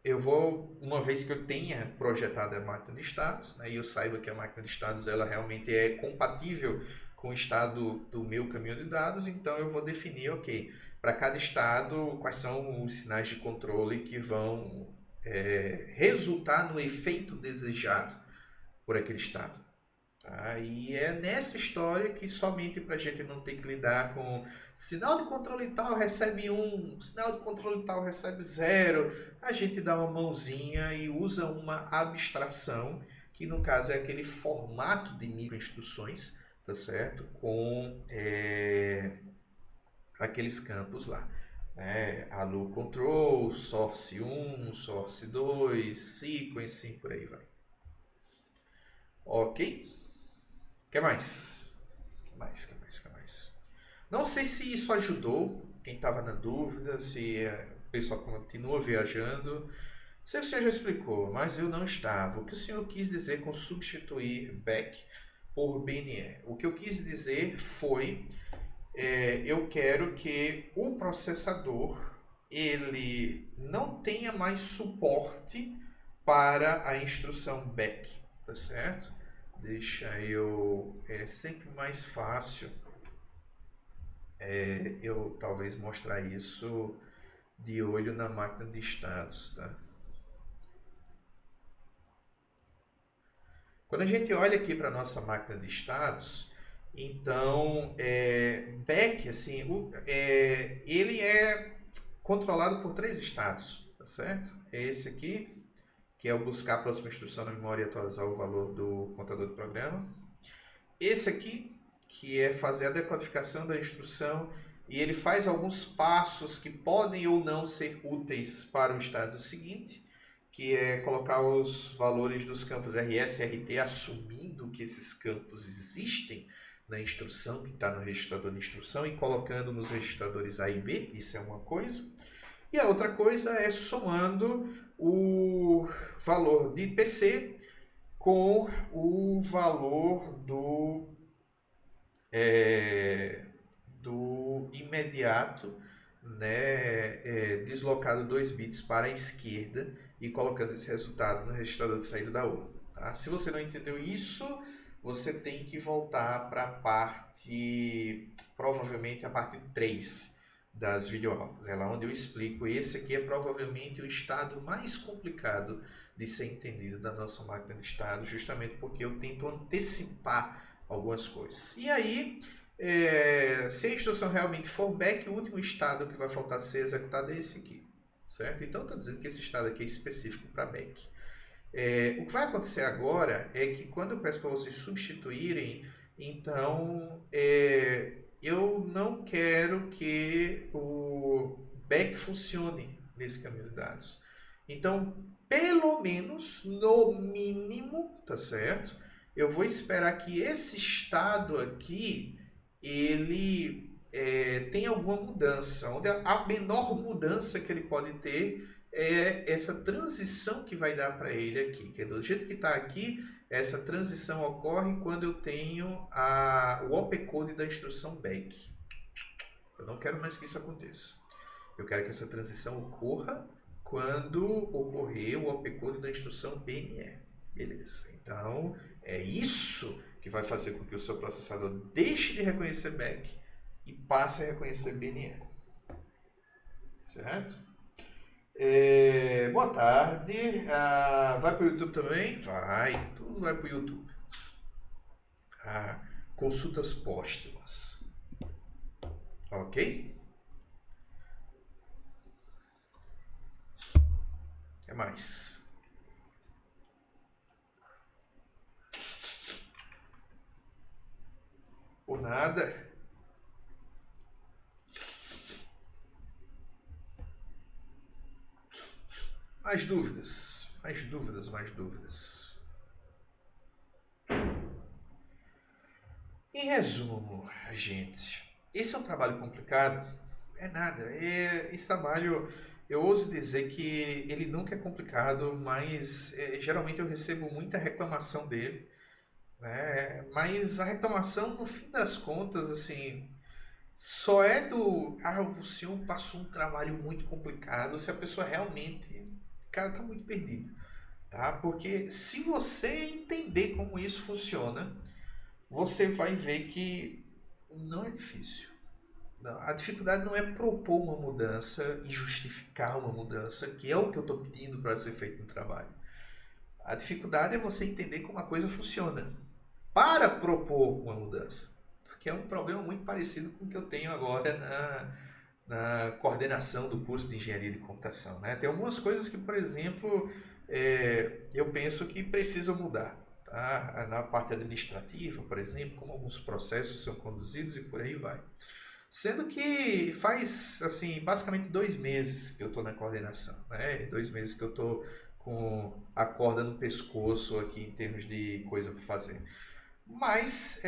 eu vou, uma vez que eu tenha projetado a máquina de estados, né, e eu saiba que a máquina de estados ela realmente é compatível com o estado do meu caminho de dados, então eu vou definir, ok, para cada estado, quais são os sinais de controle que vão resultar no efeito desejado por aquele estado. Tá? E é nessa história que somente para a gente não ter que lidar com sinal de controle tal recebe 1, sinal de controle tal recebe 0, a gente dá uma mãozinha e usa uma abstração, que no caso é aquele formato de microinstruções, tá certo? Com aqueles campos lá. Alu control, source 1, source 2, sequence, por aí vai. Ok? Que mais? Que mais? Não sei se isso ajudou, quem estava na dúvida, se o pessoal continua viajando. Sei que o senhor já explicou, mas eu não estava. O que o senhor quis dizer com substituir back por BNE? O que eu quis dizer foi, eu quero que o processador ele não tenha mais suporte para a instrução back. tá certo? Deixa eu... É sempre mais fácil eu talvez mostrar isso de olho na máquina de estados, tá? Quando a gente olha aqui para a nossa máquina de estados, então, back, assim, ele é controlado por 3 estados, tá certo? É esse aqui, que é o buscar a próxima instrução na memória e atualizar o valor do contador do programa. Esse aqui, que é fazer a decodificação da instrução, e ele faz alguns passos que podem ou não ser úteis para o estado seguinte, que é colocar os valores dos campos RS e RT, assumindo que esses campos existem na instrução, que está no registrador de instrução, e colocando nos registradores A e B, isso é uma coisa. E a outra coisa é somando o valor de PC com o valor do imediato, né, deslocado 2 bits para a esquerda e colocando esse resultado no registrador de saída da urna. Tá? Se você não entendeu isso, você tem que voltar para a parte, provavelmente a parte 3 das videoaulas. É lá onde eu explico. Esse aqui é provavelmente o estado mais complicado de ser entendido da nossa máquina de estado, justamente porque eu tento antecipar algumas coisas. E aí, se a instrução realmente for back, o último estado que vai faltar ser executado é esse aqui, certo? Então, estou dizendo que esse estado aqui é específico para back. O que vai acontecer agora é que quando eu peço para vocês substituírem, então eu não quero que o back funcione nesse caminho de dados. Então, pelo menos, no mínimo, tá certo? Eu vou esperar que esse estado aqui, ele tenha alguma mudança, onde a menor mudança que ele pode ter é essa transição que vai dar para ele aqui, que é do jeito que está aqui, essa transição ocorre quando eu tenho o opcode da instrução back. Eu não quero mais que isso aconteça. Eu quero que essa transição ocorra quando ocorrer o opcode da instrução BNE. Beleza. Então, é isso que vai fazer com que o seu processador deixe de reconhecer back e passe a reconhecer BNE. Certo? Boa tarde. Vai para o YouTube também? Vai. Tudo vai para o YouTube. Consultas póstumas. Ok? O que mais? Por nada. Mais dúvidas? Mais dúvidas, mais dúvidas. Em resumo, gente, esse é um trabalho complicado? É nada. Esse trabalho, eu ouso dizer que ele nunca é complicado, mas geralmente eu recebo muita reclamação dele. Né? Mas a reclamação, no fim das contas, assim, só é do... o senhor passou um trabalho muito complicado se a pessoa realmente... Cara, tá muito perdido, tá? Porque se você entender como isso funciona, você vai ver que não é difícil. Não, a dificuldade não é propor uma mudança e justificar uma mudança, que é o que eu estou pedindo para ser feito no trabalho. A dificuldade é você entender como a coisa funciona para propor uma mudança, que é um problema muito parecido com o que eu tenho agora na coordenação do curso de engenharia de computação. Né? Tem algumas coisas que, por exemplo, eu penso que precisam mudar. Tá? Na parte administrativa, por exemplo, como alguns processos são conduzidos e por aí vai. Sendo que faz, assim, basicamente 2 meses que eu estou na coordenação. Né? 2 meses que eu estou com a corda no pescoço aqui em termos de coisa para fazer. Mas,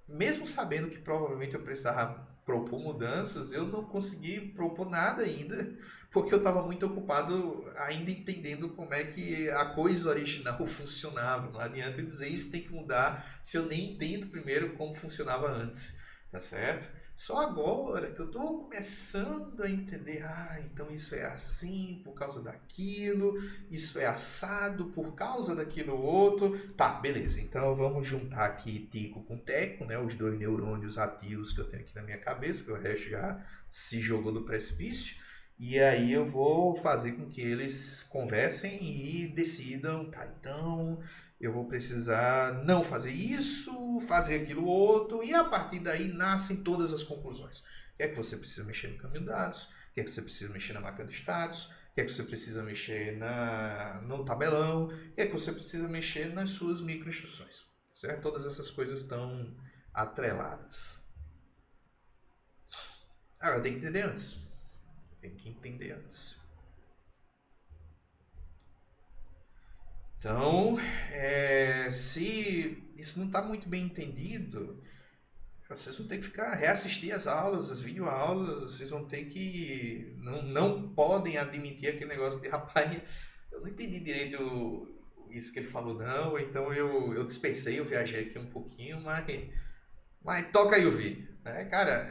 mesmo sabendo que provavelmente eu precisava propor mudanças, eu não consegui propor nada ainda, porque eu estava muito ocupado ainda entendendo como é que a coisa original funcionava. Não adianta eu dizer isso tem que mudar se eu nem entendo primeiro como funcionava antes, tá certo? Só agora que eu tô começando a entender, então isso é assim por causa daquilo, isso é assado por causa daquilo outro. Tá, beleza. Então vamos juntar aqui tico com teco, né? Os dois neurônios ativos que eu tenho aqui na minha cabeça, porque o resto já se jogou do precipício. E aí eu vou fazer com que eles conversem e decidam, tá, então eu vou precisar não fazer isso, fazer aquilo outro, e a partir daí nascem todas as conclusões. O que é que você precisa mexer no caminho de dados? O que é que você precisa mexer na máquina de status? O que é que você precisa mexer no tabelão? O que é que você precisa mexer nas suas microinstruções? Certo? Todas essas coisas estão atreladas. Agora tem que entender antes. Tem que entender antes. Então, se isso não está muito bem entendido, vocês vão ter que ficar reassistir as aulas, as videoaulas, vocês vão ter que. Não podem admitir aquele negócio de rapaz, eu não entendi direito isso que ele falou, não, então eu dispensei, eu viajei aqui um pouquinho, mas toca aí o vídeo. Né? Cara,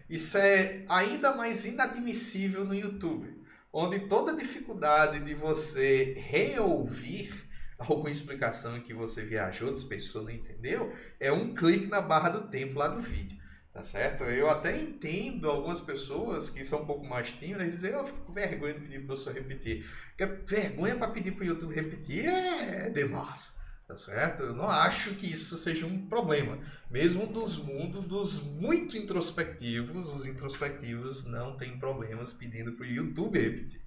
isso é ainda mais inadmissível no YouTube, onde toda a dificuldade de você reouvir alguma explicação em que você viajou, dispensou, não entendeu, é um clique na barra do tempo lá do vídeo. Tá certo? Eu até entendo algumas pessoas que são um pouco mais tímidas dizem, eu fico com vergonha de pedir para o professor repetir. Porque vergonha para pedir para o YouTube repetir é demais. Tá certo? Eu não acho que isso seja um problema. Mesmo dos mundos dos muito introspectivos, os introspectivos não têm problemas pedindo para o YouTube repetir.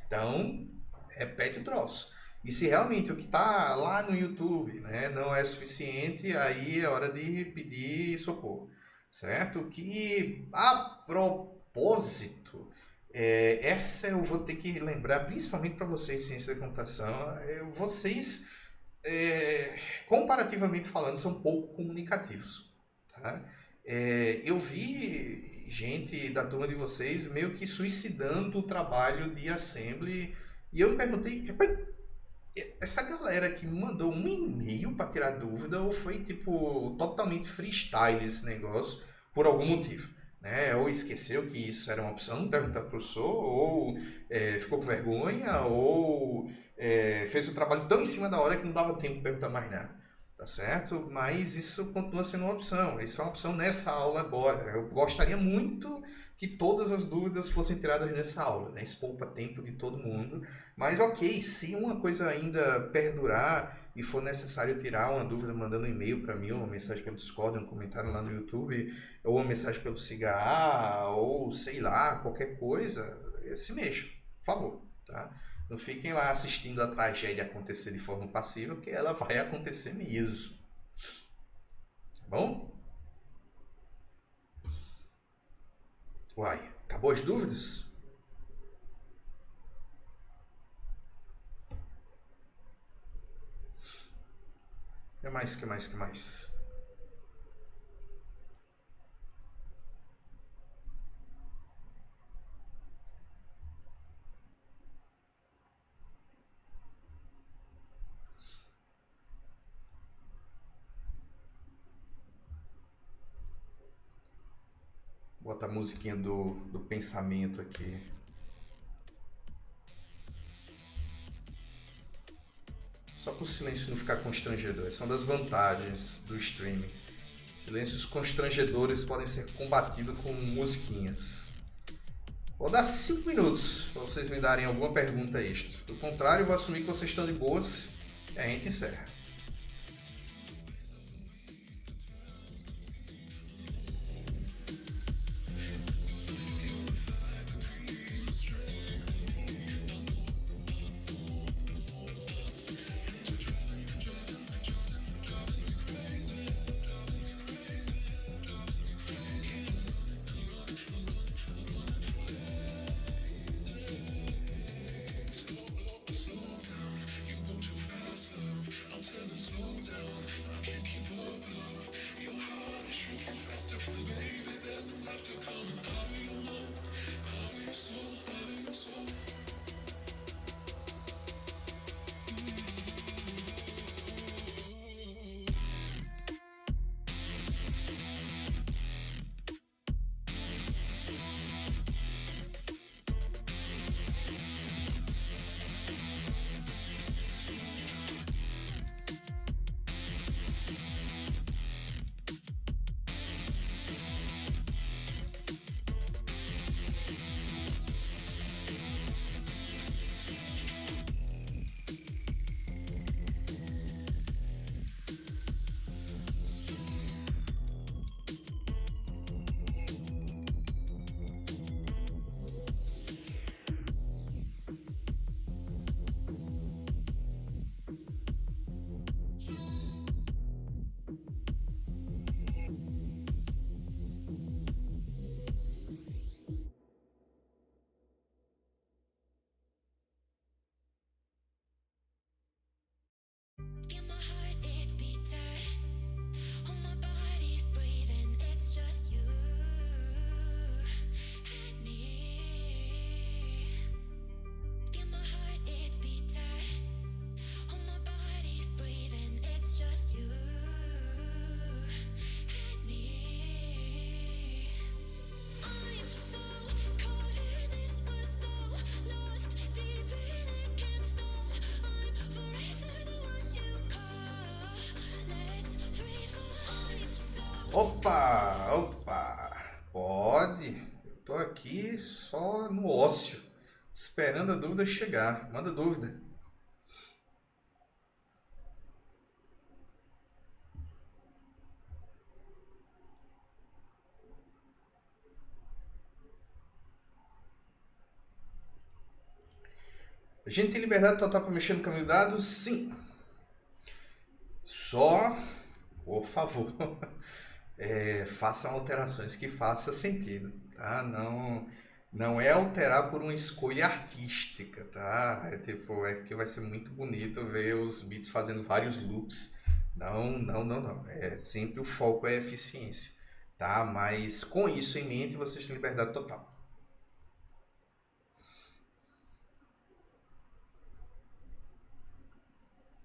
Então, repete o troço. E se realmente o que está lá no YouTube, né, não é suficiente, aí é hora de pedir socorro. Certo? Que, a propósito, essa eu vou ter que lembrar, principalmente para vocês, ciência da computação, vocês comparativamente falando, são pouco comunicativos. Tá? Eu vi gente da turma de vocês meio que suicidando o trabalho de assembly e eu me perguntei, essa galera que mandou um e-mail para tirar dúvida ou foi tipo totalmente freestyle esse negócio por algum motivo? Né? Ou esqueceu que isso era uma opção, perguntar para o professor, ou ficou com vergonha, ou fez o trabalho tão em cima da hora que não dava tempo de perguntar mais nada. Tá certo? Mas isso continua sendo uma opção. Isso é uma opção nessa aula agora. Eu gostaria muito que todas as dúvidas fossem tiradas nessa aula. Né? Isso poupa tempo de todo mundo. Mas ok, se uma coisa ainda perdurar e for necessário tirar uma dúvida mandando um e-mail para mim, ou uma mensagem pelo Discord, um comentário lá no YouTube, ou uma mensagem pelo Cigarra, ou sei lá, qualquer coisa, se mexa, por favor, tá? Não fiquem lá assistindo a tragédia acontecer de forma passiva, porque ela vai acontecer mesmo. Tá bom? Uai, acabou as dúvidas? Que mais? Bota a musiquinha do pensamento aqui. Só para o silêncio não ficar constrangedor. Essa é uma das vantagens do streaming. Silêncios constrangedores podem ser combatidos com musiquinhas. Vou dar 5 minutos para vocês me darem alguma pergunta extra. Do contrário, eu vou assumir que vocês estão de boas e a gente encerra. Opa, opa, pode. Eu tô aqui só no ócio, esperando a dúvida chegar. Manda dúvida. A gente tem liberdade total para mexer no caminho dado? Sim. Só, por favor, façam alterações que façam sentido, tá? Não, não é alterar por uma escolha artística, tá? É tipo, é que vai ser muito bonito ver os beats fazendo vários loops. Não, não, não, não. É sempre o foco é a eficiência, tá? Mas com isso em mente, vocês têm liberdade total.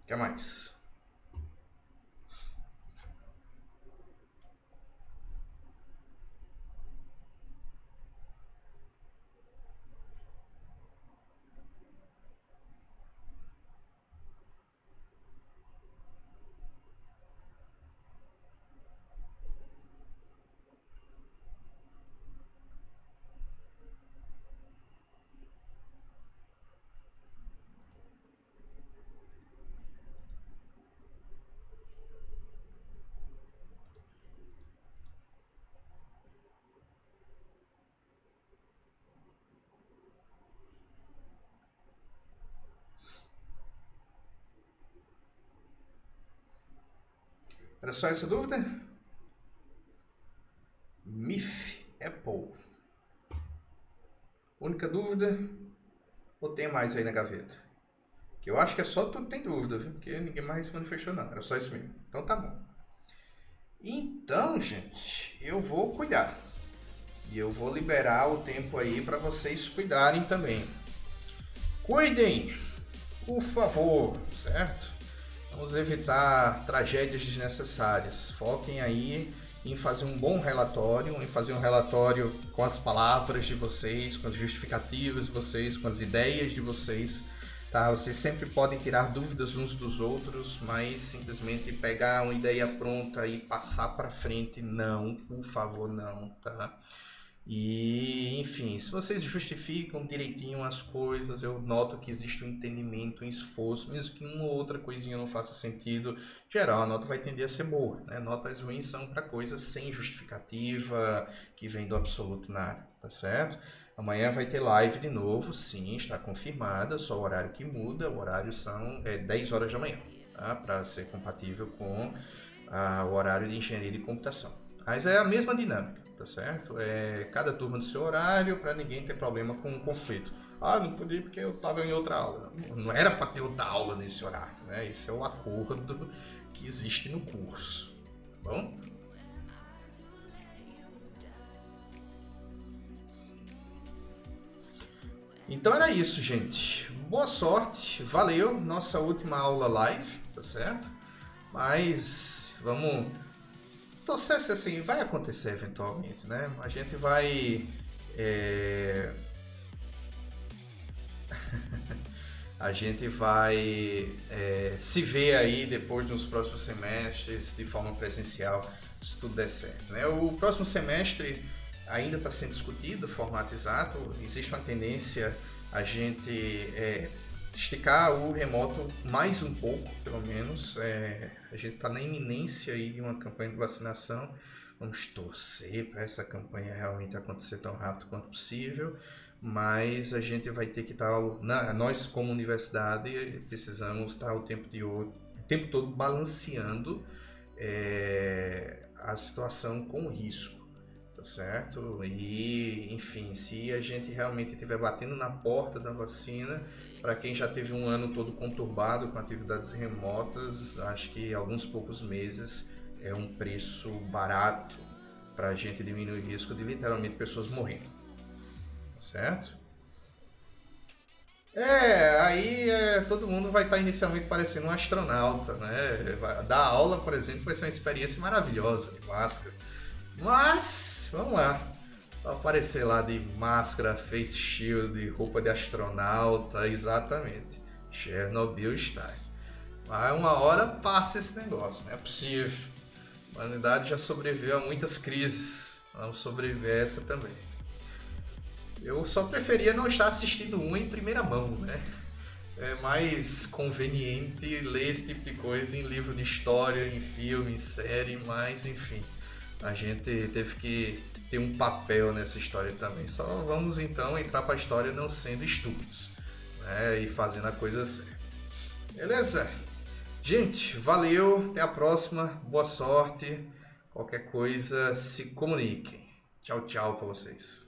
O que mais? Era só essa dúvida? MIF Apple. Única dúvida? Ou tem mais aí na gaveta? Que eu acho que é só tu que tem dúvida, viu? Porque ninguém mais se manifestou não. Era só isso mesmo. Então tá bom. Então, gente, eu vou cuidar. E eu vou liberar o tempo aí para vocês cuidarem também. Cuidem, por favor, certo? Vamos evitar tragédias desnecessárias. Foquem aí em fazer um bom relatório, em fazer um relatório com as palavras de vocês, com as justificativas de vocês, com as ideias de vocês. Tá? Vocês sempre podem tirar dúvidas uns dos outros, mas simplesmente pegar uma ideia pronta e passar para frente, não, por favor, não, tá? E, enfim, se vocês justificam direitinho as coisas, eu noto que existe um entendimento, um esforço, mesmo que uma ou outra coisinha não faça sentido, geral, a nota vai tender a ser boa, né? Notas ruins são para coisas sem justificativa, que vem do absoluto nada, tá certo? Amanhã vai ter live de novo, sim, está confirmada, só o horário que muda, o horário são 10 horas da manhã, tá? Para ser compatível com o horário de engenharia de computação. Mas é a mesma dinâmica, tá certo? Cada turma no seu horário, para ninguém ter problema com o conflito. Ah, não podia porque eu estava em outra aula. Não era para ter outra aula nesse horário, né? Esse é o acordo que existe no curso, tá bom? Então era isso, gente. Boa sorte, valeu. Nossa última aula live, tá certo? Mas vamos torcer se assim, vai acontecer eventualmente, né? A gente vai. é, A gente vai se ver aí depois nos próximos semestres de forma presencial, se tudo der certo, né? O próximo semestre ainda está sendo discutido, o formato exato. Existe uma tendência a gente esticar o remoto mais um pouco, pelo menos. A gente está na iminência aí de uma campanha de vacinação. Vamos torcer para essa campanha realmente acontecer tão rápido quanto possível, mas a gente vai ter que estar, nós como universidade precisamos estar o tempo todo balanceando a situação com o risco, tá certo? E, enfim, se a gente realmente estiver batendo na porta da vacina, para quem já teve um ano todo conturbado com atividades remotas, acho que alguns poucos meses é um preço barato para a gente diminuir o risco de literalmente pessoas morrendo, tá certo? Aí todo mundo vai estar inicialmente parecendo um astronauta, né? Dar aula, por exemplo, vai ser uma experiência maravilhosa de máscara. Mas, vamos lá. Vai aparecer lá de máscara, face shield, roupa de astronauta, exatamente. Chernobyl style. Mas uma hora passa esse negócio, não é possível. A humanidade já sobreviveu a muitas crises. Vamos sobreviver a essa também. Eu só preferia não estar assistindo um em primeira mão, né? É mais conveniente ler esse tipo de coisa em livro de história, em filme, em série, mas enfim, a gente teve que ter um papel nessa história também. Só vamos então entrar para a história não sendo estúpidos, né? E fazendo a coisa certa. Beleza? Gente, valeu, até a próxima, boa sorte. Qualquer coisa, se comuniquem. Tchau, tchau para vocês.